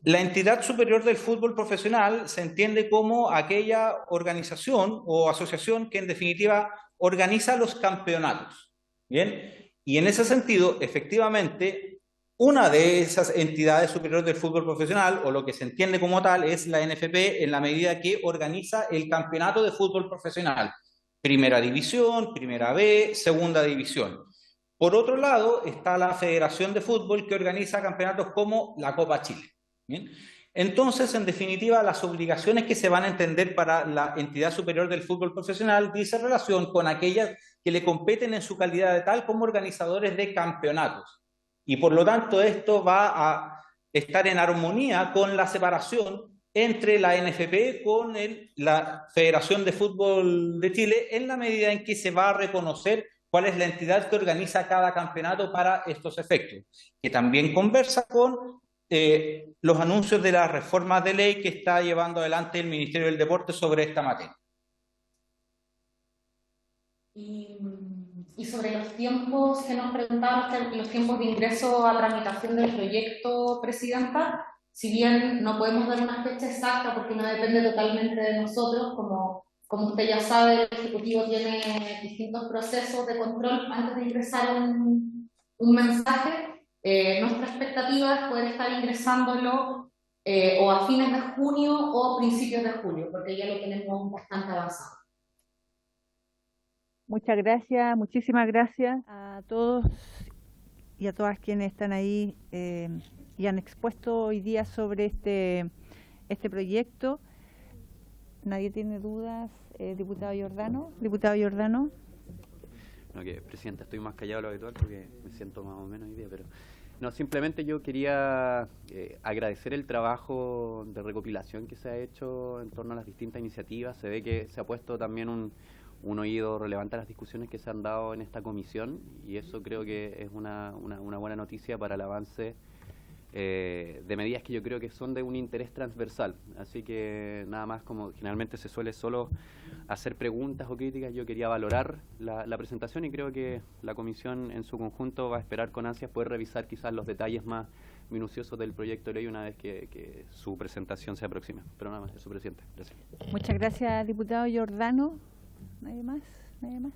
la entidad superior del fútbol profesional se entiende como aquella organización o asociación que en definitiva organiza los campeonatos. ¿Bien? Y en ese sentido, efectivamente, una de esas entidades superiores del fútbol profesional, o lo que se entiende como tal, es la NFP en la medida que organiza el campeonato de fútbol profesional. Primera división, primera B, segunda división. Por otro lado, está la Federación de Fútbol que organiza campeonatos como la Copa Chile. ¿Bien? Entonces, en definitiva, las obligaciones que se van a entender para la entidad superior del fútbol profesional dice relación con aquellas que le competen en su calidad de tal como organizadores de campeonatos. Y por lo tanto, esto va estar en armonía con la separación entre la NFP con la Federación de Fútbol de Chile, en la medida en que se va a reconocer cuál es la entidad que organiza cada campeonato para estos efectos, que también conversa con los anuncios de las reformas de ley que está llevando adelante el Ministerio del Deporte sobre esta materia. Y sobre los tiempos que nos preguntaban, los tiempos de ingreso a tramitación del proyecto, Presidenta, si bien no podemos dar una fecha exacta porque no depende totalmente de nosotros, como usted ya sabe, el Ejecutivo tiene distintos procesos de control antes de ingresar un mensaje. Nuestra expectativa es poder estar ingresándolo o a fines de junio o principios de julio, porque ya lo tenemos bastante avanzado. Muchas gracias, muchísimas gracias a todos y a todas quienes están ahí y han expuesto hoy día sobre este proyecto. ¿Nadie tiene dudas? Diputado Giordano. Diputado Giordano. No, que Presidenta, estoy más callado de lo habitual porque me siento más o menos hoy día, pero no, simplemente yo quería agradecer el trabajo de recopilación que se ha hecho en torno a las distintas iniciativas. Se ve que se ha puesto también un oído relevante a las discusiones que se han dado en esta comisión, y eso creo que es una buena noticia para el avance de medidas que yo creo que son de un interés transversal. Así que nada más, como generalmente se suele solo hacer preguntas o críticas, yo quería valorar la presentación, y creo que la comisión en su conjunto va a esperar con ansias poder revisar quizás los detalles más minuciosos del proyecto de ley una vez que su presentación se aproxime. Pero nada más, eso, Presidente. Gracias. Muchas gracias, diputado Giordano. ¿Nadie más? ¿Nadie más?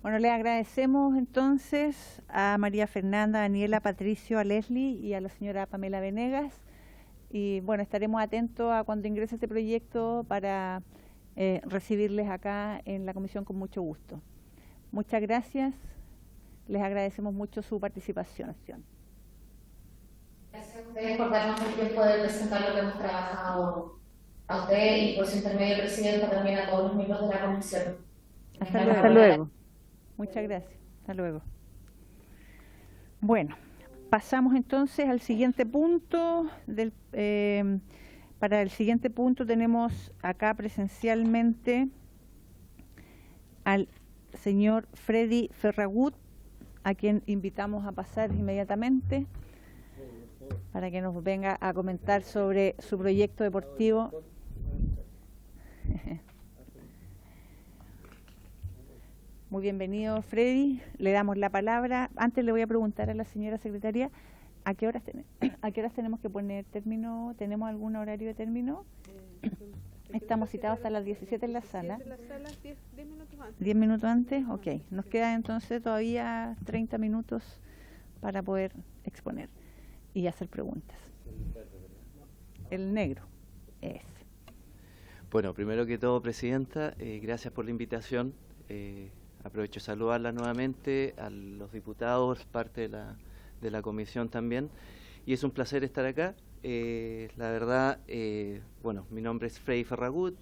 Bueno, le agradecemos entonces a María Fernanda, a Daniela, a Patricio, a Leslie y a la señora Pamela Venegas. Y bueno, estaremos atentos a cuando ingrese este proyecto para recibirles acá en la comisión con mucho gusto. Muchas gracias. Les agradecemos mucho su participación. Gracias a ustedes por darnos el tiempo de presentar lo que hemos trabajado, a usted y por su intermedio, Presidenta, también a todos los miembros de la comisión. Hasta luego. Muchas gracias. Hasta luego. Bueno, pasamos entonces al siguiente punto. Para el siguiente punto tenemos acá presencialmente al señor Freddy Ferragut, a quien invitamos a pasar inmediatamente para que nos venga a comentar sobre su proyecto deportivo. Muy bienvenido, Freddy. Le damos la palabra. Antes le voy a preguntar a la señora secretaria, ¿a qué horas tenemos que poner término? ¿Tenemos algún horario de término? Estamos citados hasta las 17 en la sala. 10 minutos antes. 10 minutos antes, ok. Nos quedan entonces todavía 30 minutos para poder exponer y hacer preguntas. El negro es. Bueno, primero que todo, Presidenta, gracias por la invitación. Aprovecho de saludarla nuevamente, a los diputados, parte de la comisión también, y es un placer estar acá. La verdad, bueno, mi nombre es Freddy Ferragut,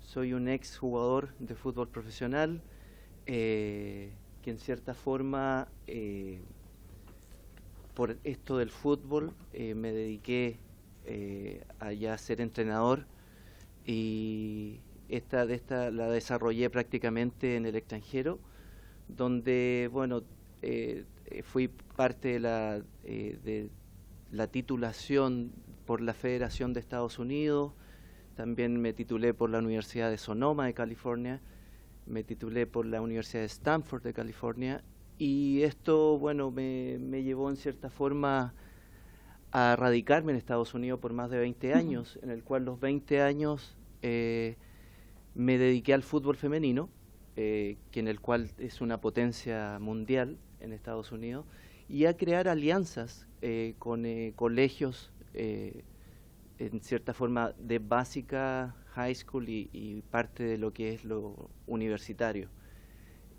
soy un ex jugador de fútbol profesional, que en cierta forma, por esto del fútbol, me dediqué a ya ser entrenador, y esta la desarrollé prácticamente en el extranjero, donde, bueno, fui parte de la titulación por la Federación de Estados Unidos, también me titulé por la Universidad de Sonoma de California, me titulé por la Universidad de Stanford de California, y esto, bueno, me llevó en cierta forma a radicarme en Estados Unidos por más de 20 años, en el cual los 20 años me dediqué al fútbol femenino, que en el cual es una potencia mundial en Estados Unidos, y a crear alianzas con colegios, en cierta forma, de básica, high school y parte de lo que es lo universitario.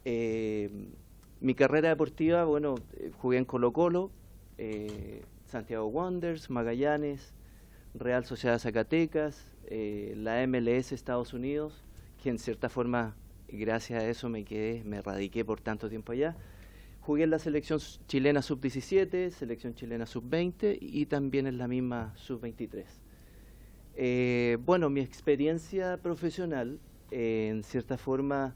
Mi carrera deportiva, bueno, jugué en Colo-Colo, Santiago Wanderers, Magallanes, Real Sociedad Zacatecas, la MLS Estados Unidos, que en cierta forma, gracias a eso me radiqué por tanto tiempo allá. Jugué en la selección chilena sub-17, selección chilena sub-20 y también en la misma sub-23. Bueno, mi experiencia profesional, en cierta forma,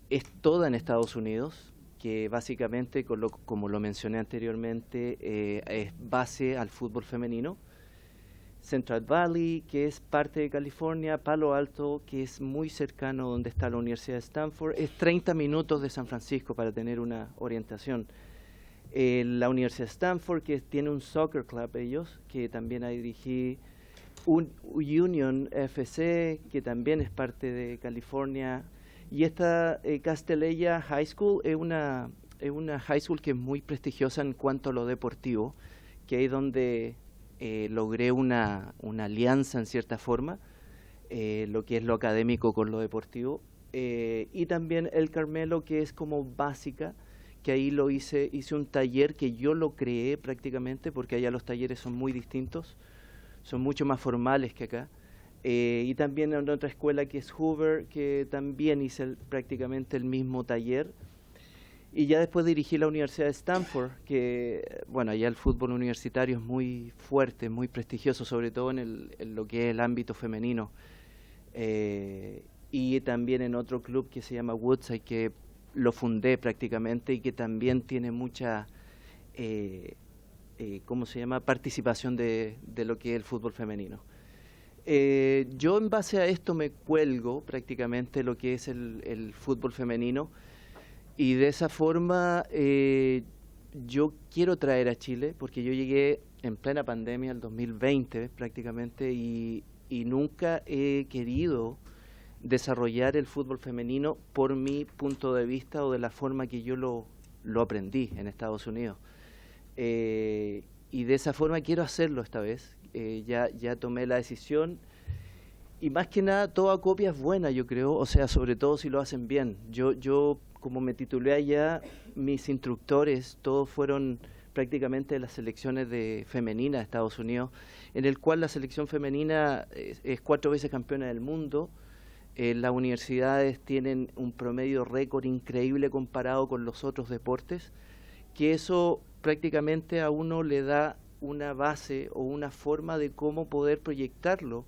es toda en Estados Unidos, que básicamente, como lo mencioné anteriormente, es base al fútbol femenino. Central Valley, que es parte de California, Palo Alto, que es muy cercano donde está la Universidad de Stanford, es 30 minutos de San Francisco para tener una orientación. La Universidad de Stanford, que tiene un soccer club ellos, que también ahí dirigí, Union FC, que también es parte de California, y esta Castella High School es una high school que es muy prestigiosa en cuanto a lo deportivo, que es donde logré una alianza en cierta forma, lo que es lo académico con lo deportivo, y también el Carmelo, que es como básica, que ahí hice un taller que yo lo creé prácticamente, porque allá los talleres son muy distintos, son mucho más formales que acá, y también en otra escuela que es Hoover, que también hice prácticamente el mismo taller. Y ya después dirigí la Universidad de Stanford, que, bueno, allá el fútbol universitario es muy fuerte, muy prestigioso, sobre todo en lo que es el ámbito femenino. Y también en otro club que se llama Woodside, que lo fundé prácticamente y que también tiene mucha, ¿cómo se llama?, participación de lo que es el fútbol femenino. Yo en base a esto me cuelgo prácticamente lo que es el fútbol femenino. Y de esa forma yo quiero traer a Chile, porque yo llegué en plena pandemia, el 2020 prácticamente, y nunca he querido desarrollar el fútbol femenino por mi punto de vista o de la forma que yo lo aprendí en Estados Unidos. Y de esa forma quiero hacerlo esta vez. Ya tomé la decisión. Y más que nada, toda copia es buena, yo creo, o sea, sobre todo si lo hacen bien. Yo como me titulé allá, mis instructores, todos fueron prácticamente de las selecciones femeninas de Estados Unidos, en el cual la selección femenina es 4 veces campeona del mundo. Las universidades tienen un promedio récord increíble comparado con los otros deportes, que eso prácticamente a uno le da una base o una forma de cómo poder proyectarlo.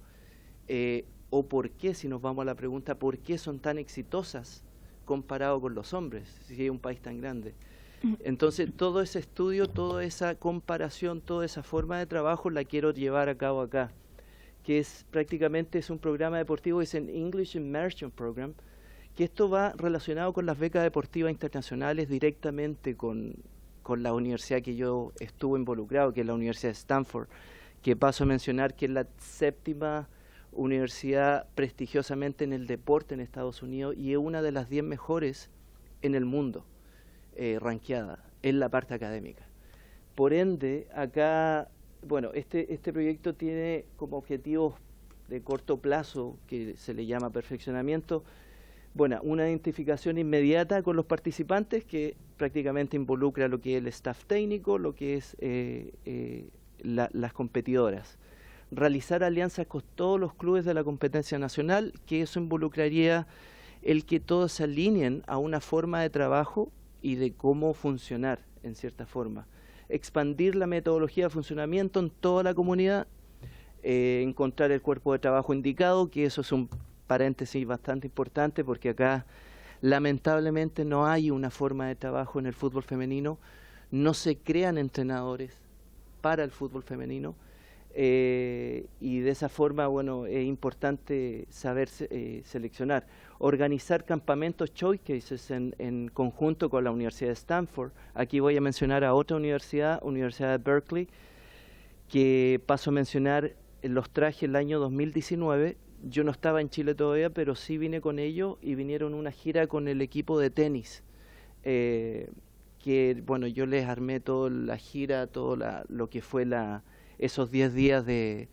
O por qué, si nos vamos a la pregunta, ¿por qué son tan exitosas comparado con los hombres, si es un país tan grande? Entonces, todo ese estudio, toda esa comparación, toda esa forma de trabajo la quiero llevar a cabo acá, que prácticamente es un programa deportivo, es el English Immersion Program, que esto va relacionado con las becas deportivas internacionales directamente con la universidad que yo estuve involucrado, que es la Universidad de Stanford, que paso a mencionar que es la 7ª universidad prestigiosamente en el deporte en Estados Unidos y es una de las 10 mejores en el mundo, rankeada en la parte académica. Por ende, acá, bueno, este proyecto tiene como objetivos de corto plazo, que se le llama perfeccionamiento, bueno, una identificación inmediata con los participantes, que prácticamente involucra lo que es el staff técnico, lo que es las competidoras. Realizar alianzas con todos los clubes de la competencia nacional, que eso involucraría el que todos se alineen a una forma de trabajo y de cómo funcionar en cierta forma. Expandir la metodología de funcionamiento en toda la comunidad, encontrar el cuerpo de trabajo indicado, que eso es un paréntesis bastante importante porque acá lamentablemente no hay una forma de trabajo en el fútbol femenino, no se crean entrenadores para el fútbol femenino. Y de esa forma, bueno, es importante saber seleccionar. Organizar campamentos showcases en conjunto con la Universidad de Stanford. Aquí voy a mencionar a otra universidad, Universidad de Berkeley, que paso a mencionar, los traje el año 2019. Yo no estaba en Chile todavía, pero sí vine con ellos y vinieron una gira con el equipo de tenis. Que, bueno, yo les armé toda la gira, todo lo que fue esos 10 días de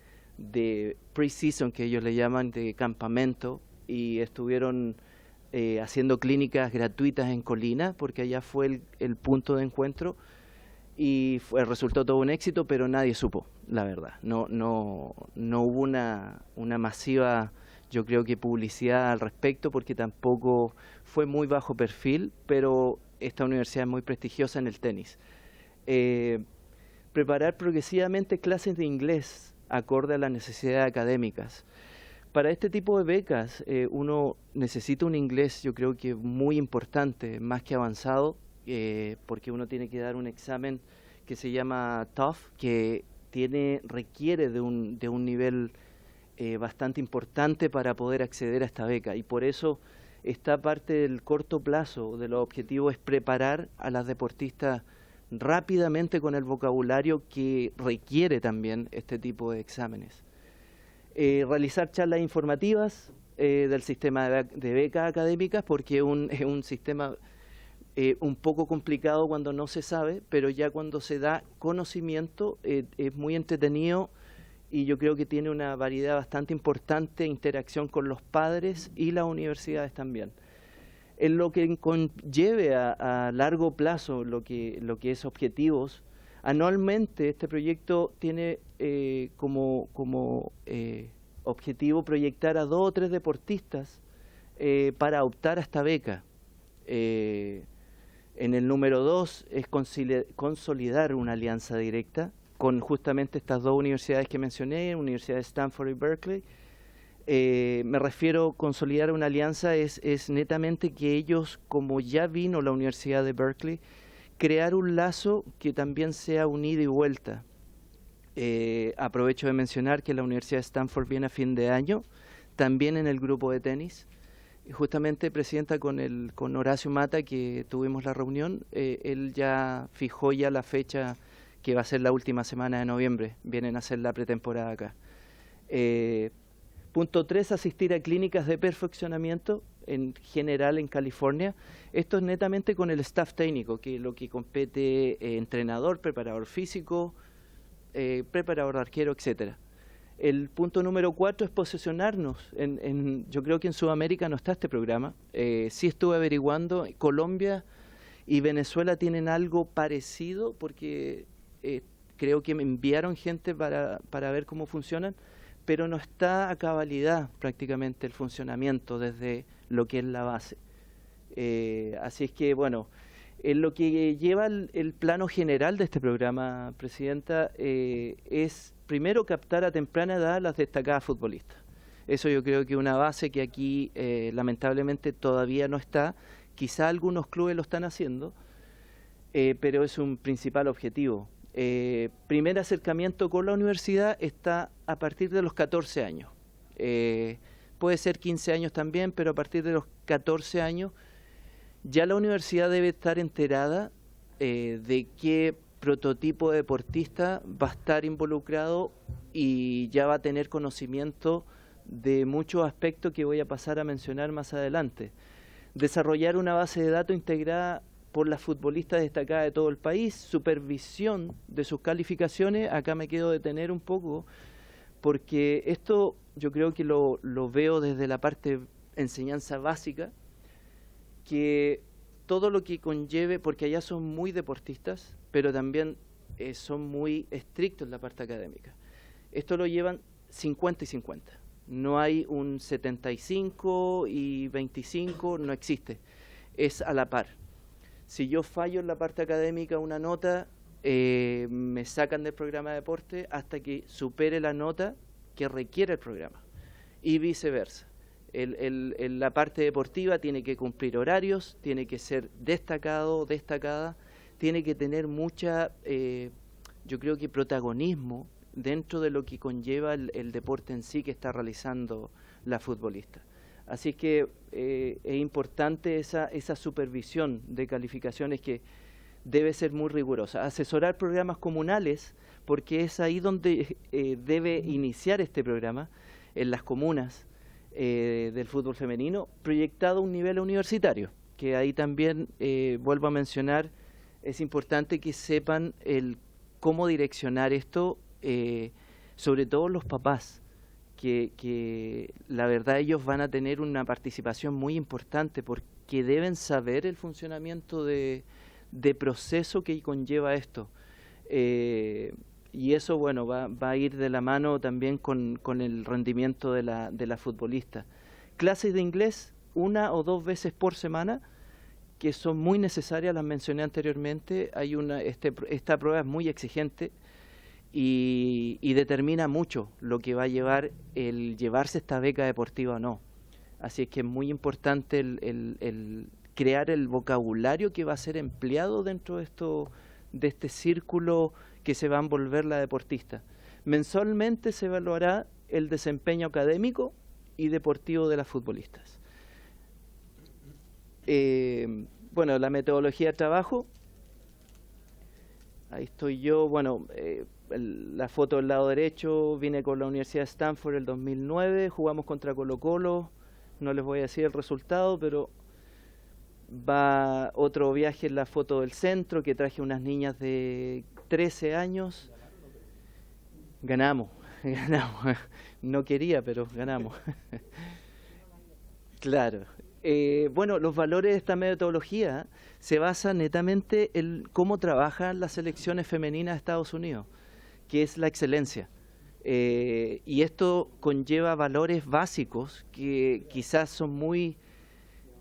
pre-season, que ellos le llaman, de campamento, y estuvieron haciendo clínicas gratuitas en Colina, porque allá fue el punto de encuentro, y resultó todo un éxito, pero nadie supo, la verdad. No hubo una masiva, yo creo que publicidad al respecto, porque tampoco fue muy bajo perfil, pero esta universidad es muy prestigiosa en el tenis. Preparar progresivamente clases de inglés acorde a las necesidades académicas. Para este tipo de becas uno necesita un inglés, yo creo que muy importante, más que avanzado, porque uno tiene que dar un examen que se llama TOEFL, que requiere de un nivel bastante importante para poder acceder a esta beca, y por eso esta parte del corto plazo de los objetivos es preparar a las deportistas rápidamente con el vocabulario que requiere también este tipo de exámenes. Realizar charlas informativas del sistema de becas académicas, porque es un sistema un poco complicado cuando no se sabe, pero ya cuando se da conocimiento es muy entretenido, y yo creo que tiene una variedad bastante importante, interacción con los padres y las universidades también. En lo que conlleve a largo plazo, lo que es objetivos, anualmente este proyecto tiene como objetivo proyectar a 2 o 3 deportistas para optar a esta beca. En el número 2 es consolidar una alianza directa con justamente estas 2 universidades que mencioné, Universidad de Stanford y Berkeley. Me refiero a consolidar una alianza es netamente que ellos, como ya vino la Universidad de Berkeley, crear un lazo que también sea un ida y vuelta. Aprovecho de mencionar que la Universidad de Stanford viene a fin de año, también en el grupo de tenis. Justamente, Presidenta, con Horacio Mata, que tuvimos la reunión, él ya fijó la fecha que va a ser la última semana de noviembre. Vienen a hacer la pretemporada acá. Punto 3, asistir a clínicas de perfeccionamiento en general en California. Esto es netamente con el staff técnico, que lo que compete entrenador, preparador físico, preparador de arquero, etcétera. El punto número 4 es posicionarnos. Yo creo que en Sudamérica no está este programa. Sí estuve averiguando, Colombia y Venezuela tienen algo parecido, porque creo que me enviaron gente para ver cómo funcionan, pero no está a cabalidad prácticamente el funcionamiento desde lo que es la base. Así es que, bueno, lo que lleva el plano general de este programa, Presidenta, es primero captar a temprana edad a las destacadas futbolistas. Eso yo creo que es una base que aquí lamentablemente todavía no está. Quizá algunos clubes lo están haciendo, pero es un principal objetivo. Primer acercamiento con la universidad está a partir de los 14 años. Puede ser 15 años también, pero a partir de los 14 años ya la universidad debe estar enterada de qué prototipo de deportista va a estar involucrado, y ya va a tener conocimiento de muchos aspectos que voy a pasar a mencionar más adelante. Desarrollar una base de datos integrada por las futbolistas destacadas de todo el país, supervisión de sus calificaciones. Acá me quedo detener un poco, porque esto yo creo que lo veo desde la parte enseñanza básica, que todo lo que conlleve, porque allá son muy deportistas, pero también son muy estrictos en la parte académica. Esto lo llevan 50 y 50. No hay un 75 y 25, no existe. Es a la par. Si yo fallo en la parte académica una nota, me sacan del programa de deporte hasta que supere la nota que requiere el programa, y viceversa. La parte deportiva tiene que cumplir horarios, tiene que ser destacado, destacada, tiene que tener mucha, yo creo que protagonismo dentro de lo que conlleva el deporte en sí que está realizando la futbolista. Así que es importante esa supervisión de calificaciones, que debe ser muy rigurosa. Asesorar programas comunales, porque es ahí donde debe iniciar este programa, en las comunas del fútbol femenino, proyectado a un nivel universitario, que ahí también, vuelvo a mencionar, es importante que sepan cómo direccionar esto, sobre todo los papás, que la verdad ellos van a tener una participación muy importante, porque deben saber el funcionamiento de proceso que conlleva esto. Y eso, bueno, va a ir de la mano también con el rendimiento de la futbolista. Clases de inglés 1 o 2 veces por semana, que son muy necesarias, las mencioné anteriormente. Esta prueba es muy exigente y determina mucho lo que va a llevar el llevarse esta beca deportiva o no. Así es que es muy importante el crear el vocabulario que va a ser empleado dentro de este círculo que se va a envolver la deportista. Mensualmente se evaluará el desempeño académico y deportivo de las futbolistas. Bueno, la metodología de trabajo, ahí estoy yo, bueno, la foto del lado derecho, vine con la Universidad de Stanford el 2009, jugamos contra Colo-Colo, no les voy a decir el resultado, pero va otro viaje en la foto del centro, que traje unas niñas de 13 años, ganamos, no quería, pero ganamos. Claro. Bueno, los valores de esta metodología se basan netamente en cómo trabajan las selecciones femeninas de Estados Unidos, que es la excelencia. Y esto conlleva valores básicos que quizás son muy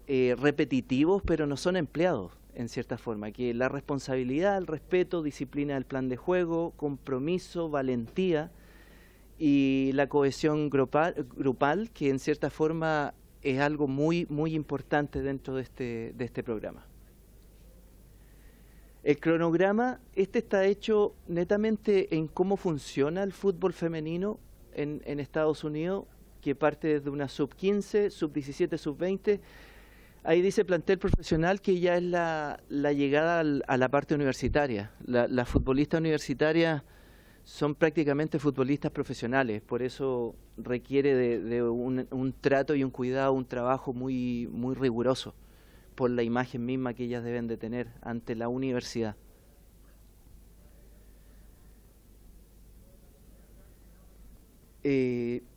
repetitivos, pero no son empleados en cierta forma, que la responsabilidad, el respeto, disciplina del plan de juego, compromiso, valentía y la cohesión grupal, que en cierta forma es algo muy, muy importante dentro de este programa. El cronograma, está hecho netamente en cómo funciona el fútbol femenino en Estados Unidos, que parte desde una sub-15, sub-17, sub-20. Ahí dice plantel profesional, que ya es la llegada a la parte universitaria. Las futbolistas universitarias son prácticamente futbolistas profesionales, por eso requiere de un trato y un cuidado, un trabajo muy, muy riguroso por la imagen misma que ellas deben de tener ante la universidad.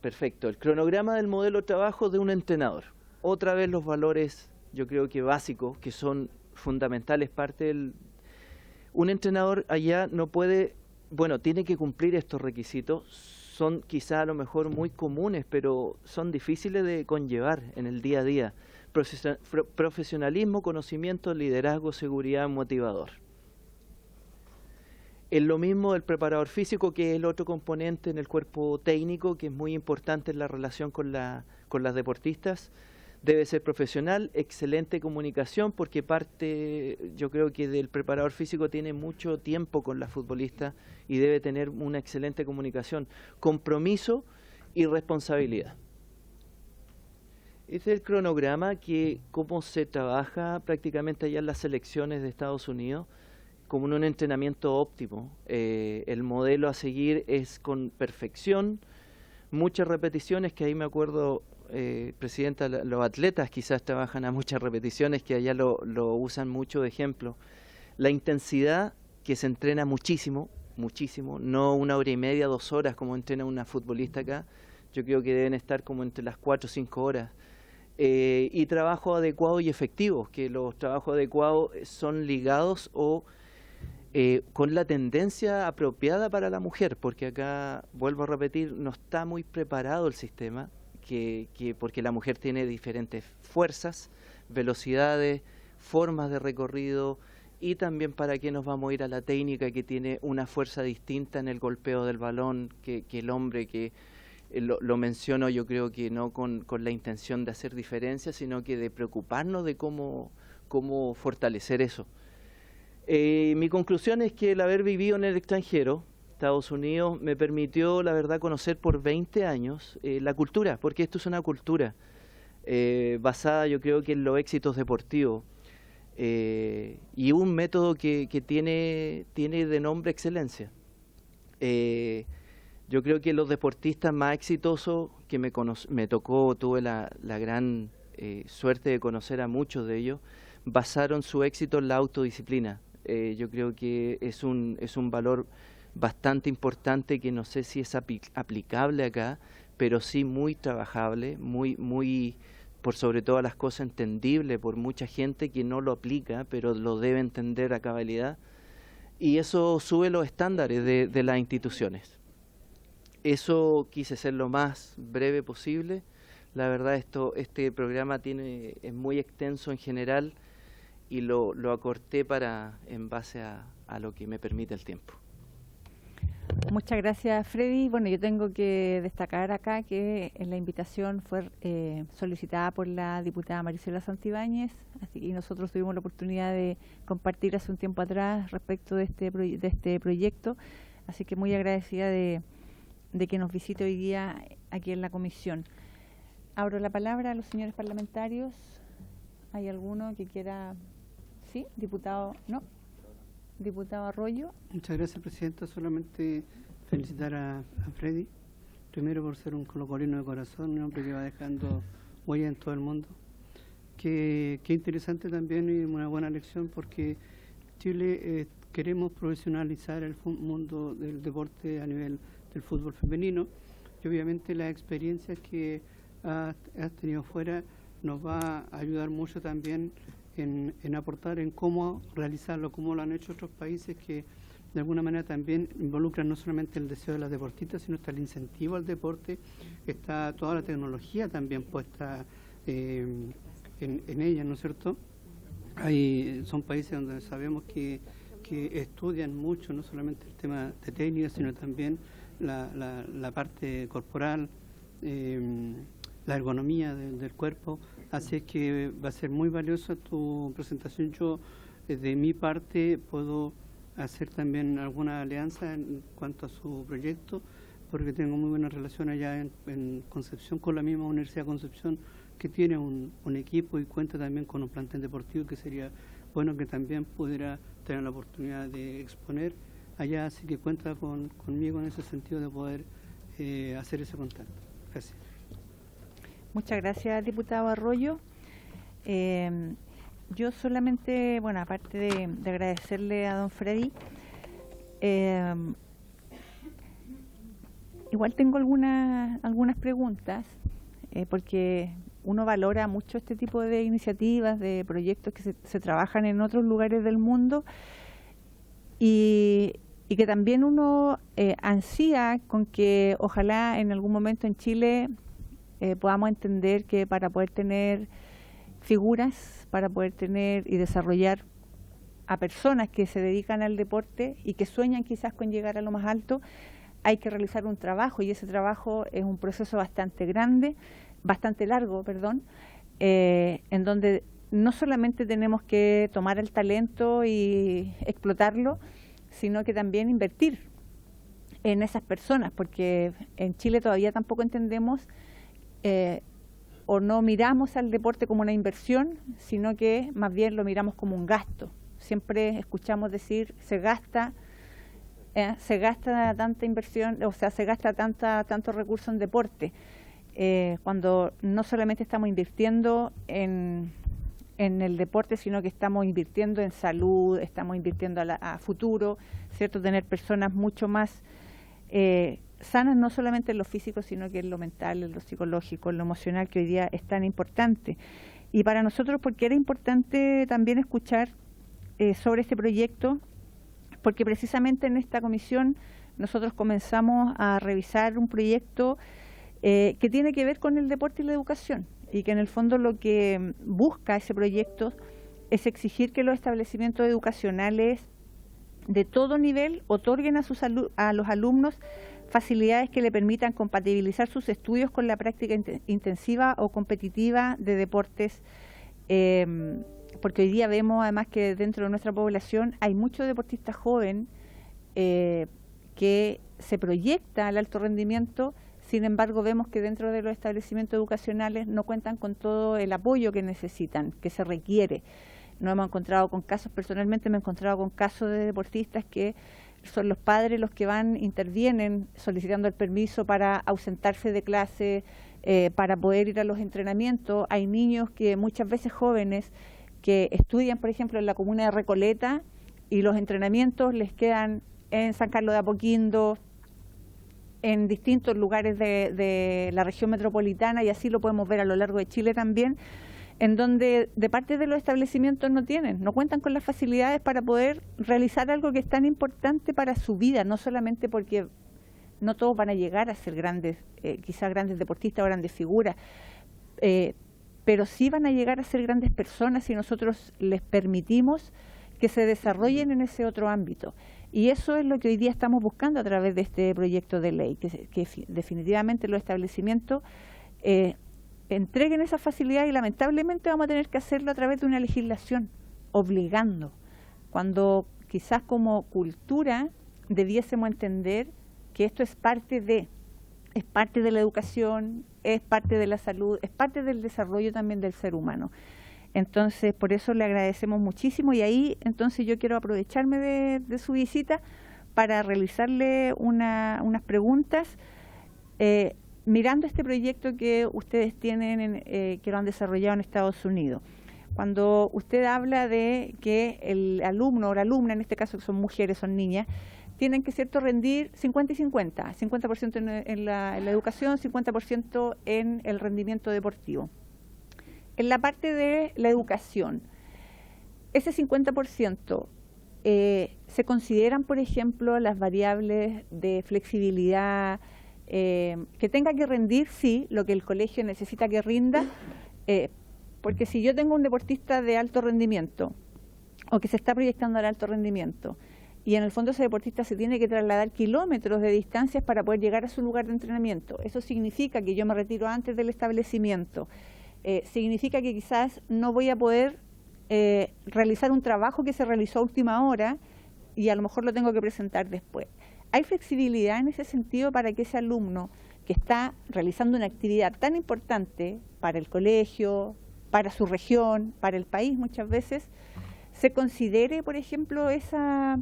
Perfecto, el cronograma del modelo de trabajo de un entrenador. Otra vez los valores, yo creo que básicos, que son fundamentales, un entrenador allá no puede... Bueno, tiene que cumplir estos requisitos, son quizá a lo mejor muy comunes, pero son difíciles de conllevar en el día a día. Profesionalismo, conocimiento, liderazgo, seguridad, motivador. Es lo mismo el preparador físico, que es el otro componente en el cuerpo técnico, que es muy importante en la relación con las deportistas. Debe ser profesional, excelente comunicación, porque parte, yo creo que del preparador físico tiene mucho tiempo con la futbolista y debe tener una excelente comunicación, compromiso y responsabilidad. Este es el cronograma, que cómo se trabaja prácticamente allá en las selecciones de Estados Unidos, como en un entrenamiento óptimo. El modelo a seguir es con perfección, muchas repeticiones, que ahí me acuerdo... Presidenta, los atletas quizás trabajan a muchas repeticiones, que allá lo usan mucho de ejemplo. La intensidad, que se entrena muchísimo, no 1 hora y media, 2 horas como entrena una futbolista acá. Yo creo que deben estar como entre las 4 o 5 horas. Y trabajo adecuado y efectivo, que los trabajos adecuados son ligados con la tendencia apropiada para la mujer, porque acá, vuelvo a repetir, no está muy preparado el sistema. Porque la mujer tiene diferentes fuerzas, velocidades, formas de recorrido, y también para qué nos vamos a ir a la técnica, que tiene una fuerza distinta en el golpeo del balón que el hombre, que lo menciono yo creo que no con la intención de hacer diferencias, sino que de preocuparnos de cómo fortalecer eso. Mi conclusión es que el haber vivido en el extranjero, Estados Unidos, me permitió, la verdad, conocer por 20 años la cultura, porque esto es una cultura basada, yo creo que en los éxitos deportivos, y un método que tiene de nombre excelencia. Yo creo que los deportistas más exitosos que me tocó, tuve la gran suerte de conocer a muchos de ellos, basaron su éxito en la autodisciplina. Yo creo que es un valor bastante importante, que no sé si es aplicable acá, pero sí muy trabajable, muy por sobre todas las cosas entendible por mucha gente que no lo aplica, pero lo debe entender a cabalidad, y eso sube los estándares de las instituciones. Eso quise ser lo más breve posible. La verdad, este programa es muy extenso en general, y lo acorté en base a lo que me permite el tiempo. Muchas gracias, Freddy. Bueno, yo tengo que destacar acá que la invitación fue solicitada por la diputada Marisela Santibáñez, así que nosotros tuvimos la oportunidad de compartir hace un tiempo atrás respecto de este proyecto, así que muy agradecida de que nos visite hoy día aquí en la comisión. Abro la palabra a los señores parlamentarios. ¿Hay alguno que quiera? ¿Sí? ¿Diputado? ¿No? Diputado Arroyo. Muchas gracias, Presidenta. Solamente felicitar a Freddy, primero por ser un colocolino de corazón, un hombre que va dejando huella en todo el mundo. Qué interesante también y una buena lección, porque Chile queremos profesionalizar el mundo del deporte a nivel del fútbol femenino, y obviamente las experiencias que has tenido fuera nos va a ayudar mucho también en aportar en cómo realizarlo, como lo han hecho otros países que de alguna manera también involucran no solamente el deseo de las deportistas, sino está el incentivo al deporte, está toda la tecnología también puesta en ella, ¿no es cierto? Son países donde sabemos que estudian mucho, no solamente el tema de técnica, sino también la parte corporal, la ergonomía del cuerpo. Así es que va a ser muy valiosa tu presentación. Yo, de mi parte, puedo hacer también alguna alianza en cuanto a su proyecto, porque tengo muy buena relación allá en Concepción, con la misma Universidad de Concepción, que tiene un equipo y cuenta también con un plantel deportivo, que sería bueno que también pudiera tener la oportunidad de exponer allá. Así que cuenta conmigo en ese sentido de poder hacer ese contacto. Gracias. Muchas gracias, diputado Arroyo. Yo solamente, bueno, aparte de agradecerle a don Freddy, igual tengo algunas preguntas, porque uno valora mucho este tipo de iniciativas, de proyectos que se trabajan en otros lugares del mundo, y que también uno ansía con que ojalá en algún momento en Chile podamos entender que para poder tener figuras, para poder tener y desarrollar a personas que se dedican al deporte y que sueñan quizás con llegar a lo más alto, hay que realizar un trabajo, y ese trabajo es un proceso bastante largo, en donde no solamente tenemos que tomar el talento y explotarlo, sino que también invertir en esas personas, porque en Chile todavía tampoco entendemos o no miramos al deporte como una inversión, sino que más bien lo miramos como un gasto. Siempre escuchamos decir, se gasta tanta inversión, o sea, se gasta tanto recurso en deporte, cuando no solamente estamos invirtiendo en el deporte, sino que estamos invirtiendo en salud, estamos invirtiendo a futuro, ¿cierto? Tener personas mucho más sanas, no solamente en lo físico, sino que en lo mental, en lo psicológico, en lo emocional, que hoy día es tan importante. Y para nosotros, porque era importante también escuchar sobre este proyecto, porque precisamente en esta comisión nosotros comenzamos a revisar un proyecto que tiene que ver con el deporte y la educación, y que en el fondo lo que busca ese proyecto es exigir que los establecimientos educacionales de todo nivel otorguen a los alumnos facilidades que le permitan compatibilizar sus estudios con la práctica intensiva o competitiva de deportes, porque hoy día vemos además que dentro de nuestra población hay muchos deportistas jóvenes que se proyecta al alto rendimiento. Sin embargo, vemos que dentro de los establecimientos educacionales no cuentan con todo el apoyo que necesitan, que se requiere. Nos hemos encontrado con casos, personalmente me he encontrado con casos de deportistas que son los padres los que intervienen solicitando el permiso para ausentarse de clase, para poder ir a los entrenamientos. Hay niños que muchas veces jóvenes que estudian, por ejemplo, en la comuna de Recoleta, y los entrenamientos les quedan en San Carlos de Apoquindo, en distintos lugares de la región metropolitana, y así lo podemos ver a lo largo de Chile también, en donde de parte de los establecimientos no cuentan con las facilidades para poder realizar algo que es tan importante para su vida, no solamente porque no todos van a llegar a ser grandes, quizás grandes deportistas o grandes figuras, pero sí van a llegar a ser grandes personas si nosotros les permitimos que se desarrollen en ese otro ámbito. Y eso es lo que hoy día estamos buscando a través de este proyecto de ley, que definitivamente los establecimientos entreguen esa facilidad, y lamentablemente vamos a tener que hacerlo a través de una legislación, obligando, cuando quizás como cultura debiésemos entender que esto es parte de la educación, es parte de la salud, es parte del desarrollo también del ser humano. Entonces, por eso le agradecemos muchísimo, y ahí entonces yo quiero aprovecharme de su visita para realizarle unas preguntas mirando este proyecto que ustedes tienen, que lo han desarrollado en Estados Unidos. Cuando usted habla de que el alumno o la alumna, en este caso que son mujeres, son niñas, tienen que rendir 50 y 50, 50% en la educación, 50% en el rendimiento deportivo. En la parte de la educación, ese 50%, ¿se consideran, por ejemplo, las variables de flexibilidad, que tenga que rendir, sí, lo que el colegio necesita que rinda? Porque si yo tengo un deportista de alto rendimiento, o que se está proyectando al alto rendimiento, y en el fondo ese deportista se tiene que trasladar kilómetros de distancias para poder llegar a su lugar de entrenamiento, eso significa que yo me retiro antes del establecimiento, significa que quizás no voy a poder realizar un trabajo que se realizó a última hora, y a lo mejor lo tengo que presentar después. ¿Hay flexibilidad en ese sentido para que ese alumno que está realizando una actividad tan importante para el colegio, para su región, para el país muchas veces, se considere, por ejemplo, esa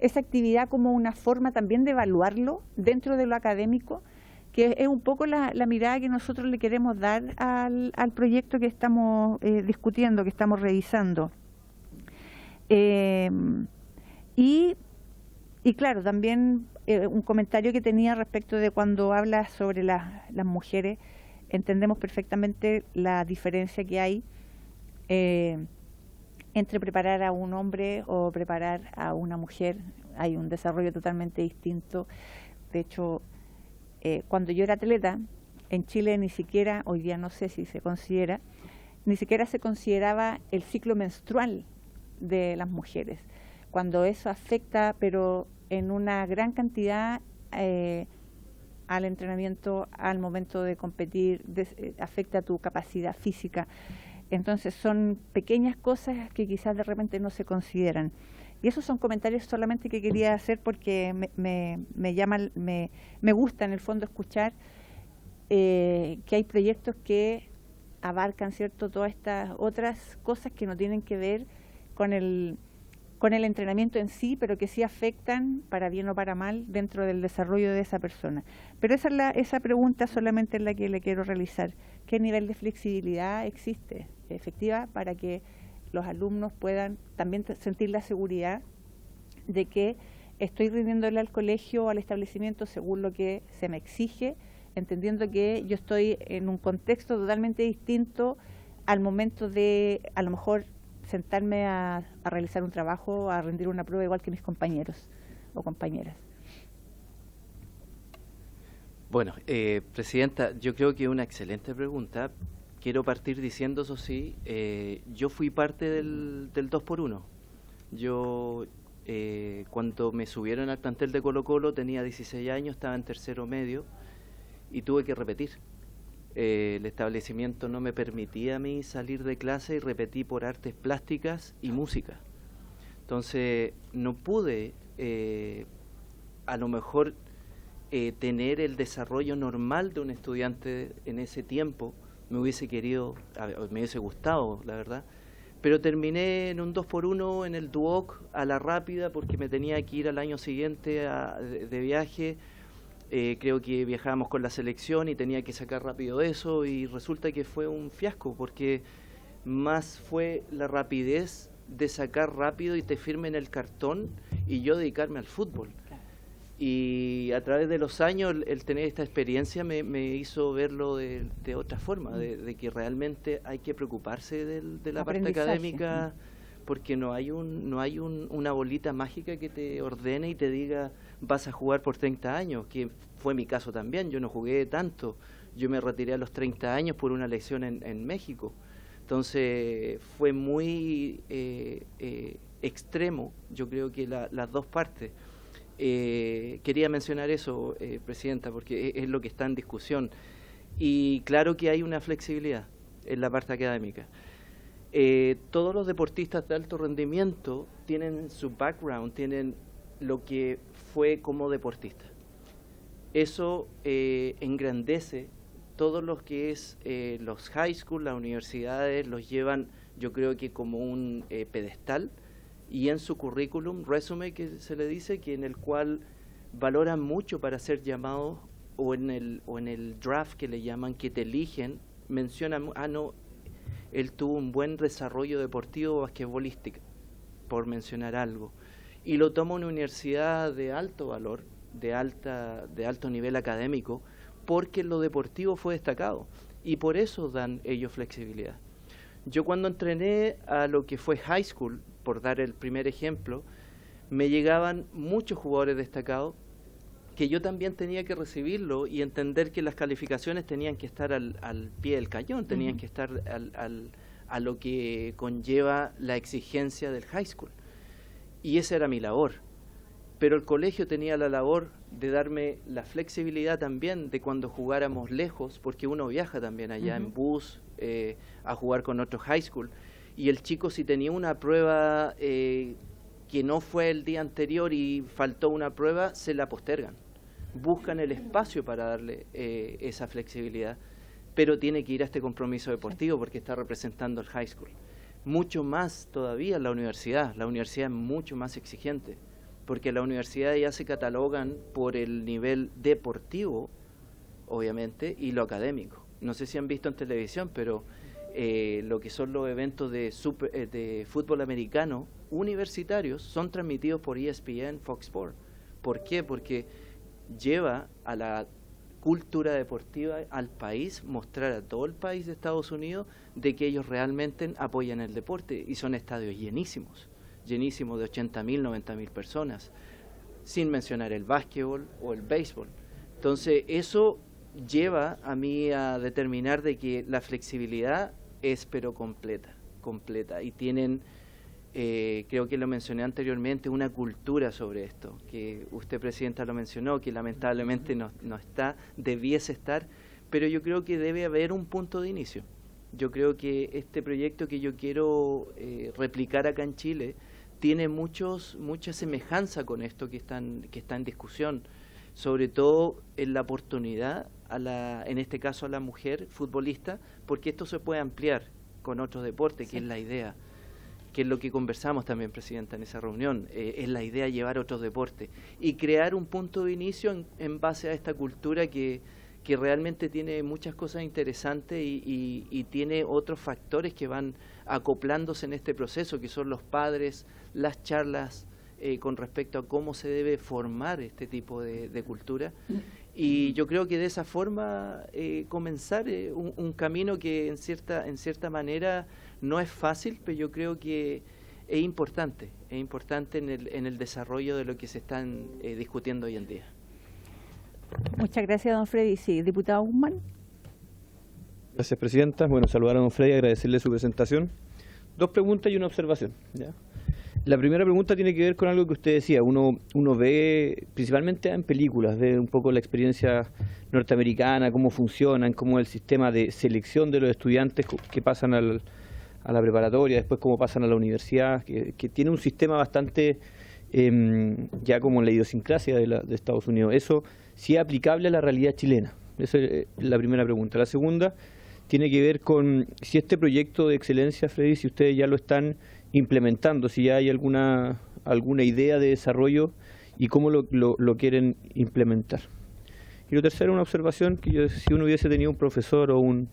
actividad como una forma también de evaluarlo dentro de lo académico, que es un poco la mirada que nosotros le queremos dar al proyecto que estamos discutiendo, que estamos revisando? Y claro, también un comentario que tenía respecto de cuando habla sobre las mujeres. Entendemos perfectamente la diferencia que hay entre preparar a un hombre o preparar a una mujer. Hay un desarrollo totalmente distinto. De hecho, cuando yo era atleta, en Chile ni siquiera, hoy día no sé si se considera, ni siquiera se consideraba el ciclo menstrual de las mujeres. Cuando eso afecta, pero en una gran cantidad, al entrenamiento, al momento de competir, afecta tu capacidad física. Entonces son pequeñas cosas que quizás de repente no se consideran. Y esos son comentarios solamente que quería hacer porque me gusta en el fondo escuchar que hay proyectos que abarcan, ¿cierto?, todas estas otras cosas que no tienen que ver con el entrenamiento en sí, pero que sí afectan, para bien o para mal, dentro del desarrollo de esa persona. Pero esa pregunta solamente es la que le quiero realizar. ¿Qué nivel de flexibilidad existe efectiva para que los alumnos puedan también sentir la seguridad de que estoy rindiéndole al colegio o al establecimiento según lo que se me exige, entendiendo que yo estoy en un contexto totalmente distinto al momento de, a lo mejor, sentarme a realizar un trabajo, a rendir una prueba igual que mis compañeros o compañeras? Bueno, Presidenta, yo creo que es una excelente pregunta. Quiero partir diciendo, eso sí, yo fui parte del 2x1. Yo, cuando me subieron al plantel de Colo-Colo, tenía 16 años, estaba en tercero medio y tuve que repetir. El establecimiento no me permitía a mí salir de clase y repetí por artes plásticas y música. Entonces no pude a lo mejor tener el desarrollo normal de un estudiante en ese tiempo. Me hubiese gustado, la verdad, pero terminé en un 2x1 en el Duoc a la rápida porque me tenía que ir al año siguiente de viaje. Creo que viajábamos con la selección y tenía que sacar rápido eso, y resulta que fue un fiasco porque más fue la rapidez de sacar rápido y te firmen el cartón y yo dedicarme al fútbol. Y a través de los años el tener esta experiencia me hizo verlo de otra forma, de que realmente hay que preocuparse de la parte académica, porque no hay una bolita mágica que te ordene y te diga vas a jugar por 30 años, que fue mi caso también. Yo no jugué tanto, Yo me retiré a los 30 años por una elección en México. Entonces fue muy extremo, yo creo que las dos partes. Quería mencionar eso, Presidenta, porque es lo que está en discusión. Y claro que hay una flexibilidad en la parte académica. Todos los deportistas de alto rendimiento tienen su background, tienen lo que fue como deportista. Eso engrandece todo lo que es los high school, las universidades, los llevan, yo creo que como un pedestal, y en su currículum, resume que se le dice, que en el cual valoran mucho para ser llamados, o en el draft que le llaman, que te eligen, mencionan, no, él tuvo un buen desarrollo deportivo basquetbolístico, por mencionar algo, y lo toma una universidad de alto valor, de alto nivel académico, porque en lo deportivo fue destacado, y por eso dan ellos flexibilidad. Yo cuando entrené a lo que fue high school, por dar el primer ejemplo, me llegaban muchos jugadores destacados que yo también tenía que recibirlo y entender que las calificaciones tenían que estar al pie del cañón, tenían que estar a lo que conlleva la exigencia del high school. Y esa era mi labor. Pero el colegio tenía la labor de darme la flexibilidad también de cuando jugáramos lejos, porque uno viaja también allá en bus a jugar con otro high school. Y el chico, si tenía una prueba que no fue el día anterior y faltó una prueba, se la postergan. Buscan el espacio para darle esa flexibilidad, pero tiene que ir a este compromiso deportivo porque está representando el high school. Mucho más todavía la universidad es mucho más exigente, porque la universidad ya se catalogan por el nivel deportivo, obviamente, y lo académico. No sé si han visto en televisión, pero lo que son los eventos de fútbol americano universitarios son transmitidos por ESPN, Fox Sports. ¿Por qué? Porque lleva a la cultura deportiva al país, mostrar a todo el país de Estados Unidos de que ellos realmente apoyan el deporte, y son estadios llenísimos de 80.000, 90.000 personas, sin mencionar el básquetbol o el béisbol. Entonces eso lleva a mí a determinar de que la flexibilidad es pero completa, y tienen, creo que lo mencioné anteriormente, una cultura sobre esto, que usted, Presidenta, lo mencionó, que lamentablemente no está, debiese estar, pero yo creo que debe haber un punto de inicio. Yo creo que este proyecto que yo quiero replicar acá en Chile tiene mucha semejanza con esto que está en discusión, sobre todo en la oportunidad, en este caso a la mujer futbolista, porque esto se puede ampliar con otros deportes, que es la idea, que es lo que conversamos también, Presidenta, en esa reunión, es la idea de llevar otros deportes y crear un punto de inicio en base a esta cultura que realmente tiene muchas cosas interesantes y tiene otros factores que van acoplándose en este proceso, que son los padres, las charlas con respecto a cómo se debe formar este tipo de cultura. Y yo creo que de esa forma comenzar un camino que en cierta manera no es fácil, pero yo creo que es importante en el desarrollo de lo que se están discutiendo hoy en día. Muchas gracias, don Freddy. Sí, diputado Guzmán. Gracias, Presidenta. Bueno, saludar a don Freddy y agradecerle su presentación. Dos preguntas y una observación, ¿ya? La primera pregunta tiene que ver con algo que usted decía. Uno ve, principalmente en películas, ve un poco la experiencia norteamericana, cómo funcionan, cómo es el sistema de selección de los estudiantes que pasan a la preparatoria, después cómo pasan a la universidad, que tiene un sistema bastante ya como la idiosincrasia de Estados Unidos. Eso sí es aplicable a la realidad chilena. Esa es la primera pregunta. La segunda tiene que ver con si este proyecto de excelencia, Freddy, si ustedes ya lo están implementando, si ya hay alguna idea de desarrollo y cómo lo quieren implementar. Y lo tercero, una observación, que si uno hubiese tenido un profesor o un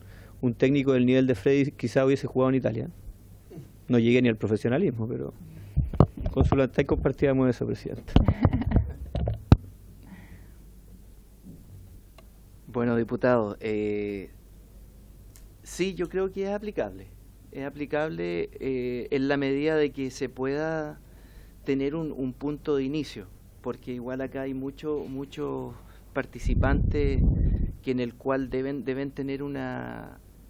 técnico del nivel de Freddy, quizá hubiese jugado en Italia. No llegué ni al profesionalismo, pero con su lealtad compartíamos eso, Presidenta. Bueno, diputado, sí, yo creo que es aplicable. Es aplicable en la medida de que se pueda tener un punto de inicio, porque igual acá hay muchos participantes en el cual deben tener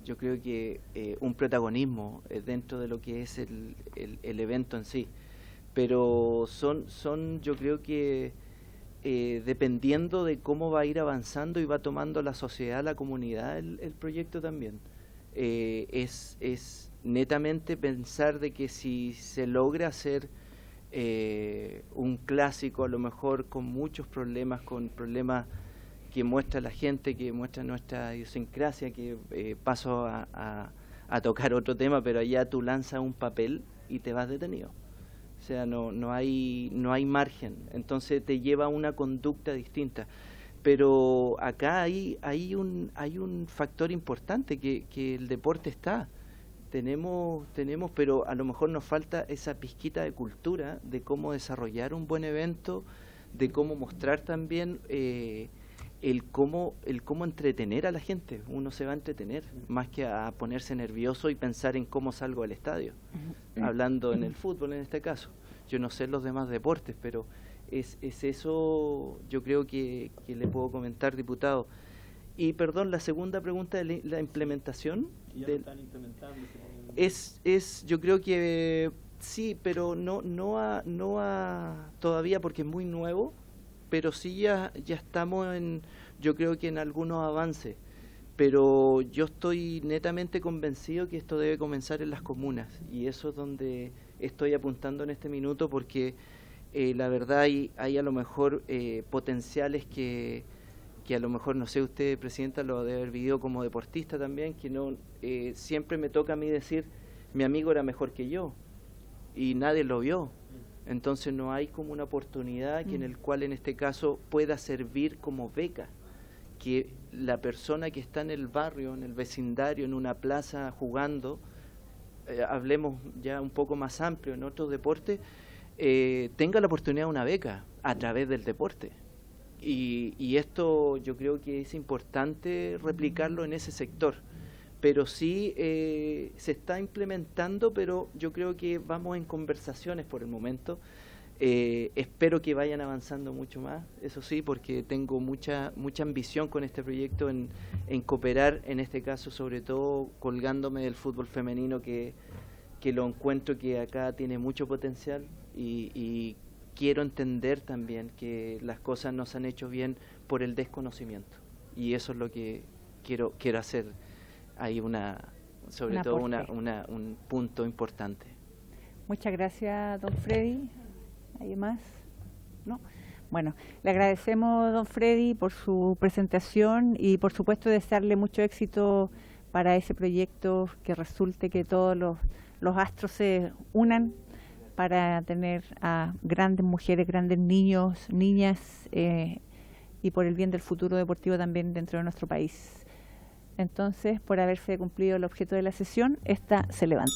yo creo que un protagonismo dentro de lo que es el evento en sí. Pero son yo creo que dependiendo de cómo va a ir avanzando y va tomando la sociedad, la comunidad, el proyecto también. Es netamente pensar de que si se logra hacer un clásico, a lo mejor con muchos problemas, con problemas que muestra la gente, que muestra nuestra idiosincrasia, que paso a tocar otro tema, pero allá tú lanzas un papel y te vas detenido. O sea, no hay margen, entonces te lleva a una conducta distinta. Pero acá hay un factor importante que el deporte está. Tenemos, pero a lo mejor nos falta esa pizquita de cultura de cómo desarrollar un buen evento, de cómo mostrar también el cómo entretener a la gente. Uno se va a entretener más que a ponerse nervioso y pensar en cómo salgo al estadio. Hablando en el fútbol en este caso. Yo no sé los demás deportes, pero es eso yo creo que le puedo comentar, diputado. Y perdón, la segunda pregunta de la implementación. ¿Ya lo están implementando? Yo creo que sí, pero no todavía porque es muy nuevo, pero sí ya estamos yo creo que en algunos avances. Pero yo estoy netamente convencido que esto debe comenzar en las comunas, y eso es donde estoy apuntando en este minuto, porque la verdad hay a lo mejor potenciales que a lo mejor, no sé, usted, Presidenta, lo debe haber vivido como deportista también, que no siempre me toca a mí decir, mi amigo era mejor que yo, y nadie lo vio. Entonces no hay como una oportunidad en el cual en este caso pueda servir como beca, que la persona que está en el barrio, en el vecindario, en una plaza jugando, hablemos ya un poco más amplio en otros deportes, tenga la oportunidad de una beca a través del deporte. Y esto yo creo que es importante replicarlo en ese sector. Pero sí se está implementando, pero yo creo que vamos en conversaciones por el momento. Espero que vayan avanzando mucho más, eso sí, porque tengo mucha ambición con este proyecto en cooperar, en este caso sobre todo colgándome del fútbol femenino, que lo encuentro que acá tiene mucho potencial, y quiero entender también que las cosas no se han hecho bien por el desconocimiento, y eso es lo que quiero hacer. Hay sobre todo un punto importante. Muchas gracias, don Freddy. ¿Hay más? ¿No? Bueno, le agradecemos, don Freddy, por su presentación y por supuesto desearle mucho éxito para ese proyecto, que resulte que todos los astros se unan para tener a grandes mujeres, grandes niños, niñas, y por el bien del futuro deportivo también dentro de nuestro país. Entonces, por haberse cumplido el objeto de la sesión, esta se levanta.